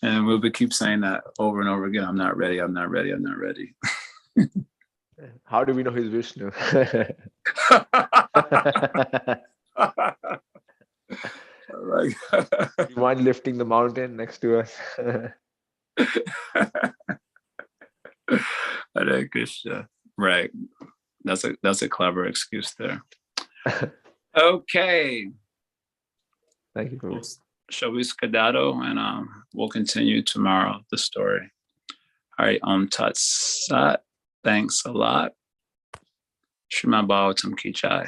[SPEAKER 1] And we'll keep saying that over and over again. I'm not ready. I'm not ready. I'm not ready.
[SPEAKER 3] How do we know he's Vishnu? You mind lifting the mountain next to us?
[SPEAKER 1] Hare Krishna. Right. That's a clever excuse there. Okay.
[SPEAKER 3] Thank you, Prabhu.
[SPEAKER 1] Shall we skedaddle, and we'll continue tomorrow the story. All right. Tat Sat. Thanks a lot. Srimad Bhagavatam ki Jaya.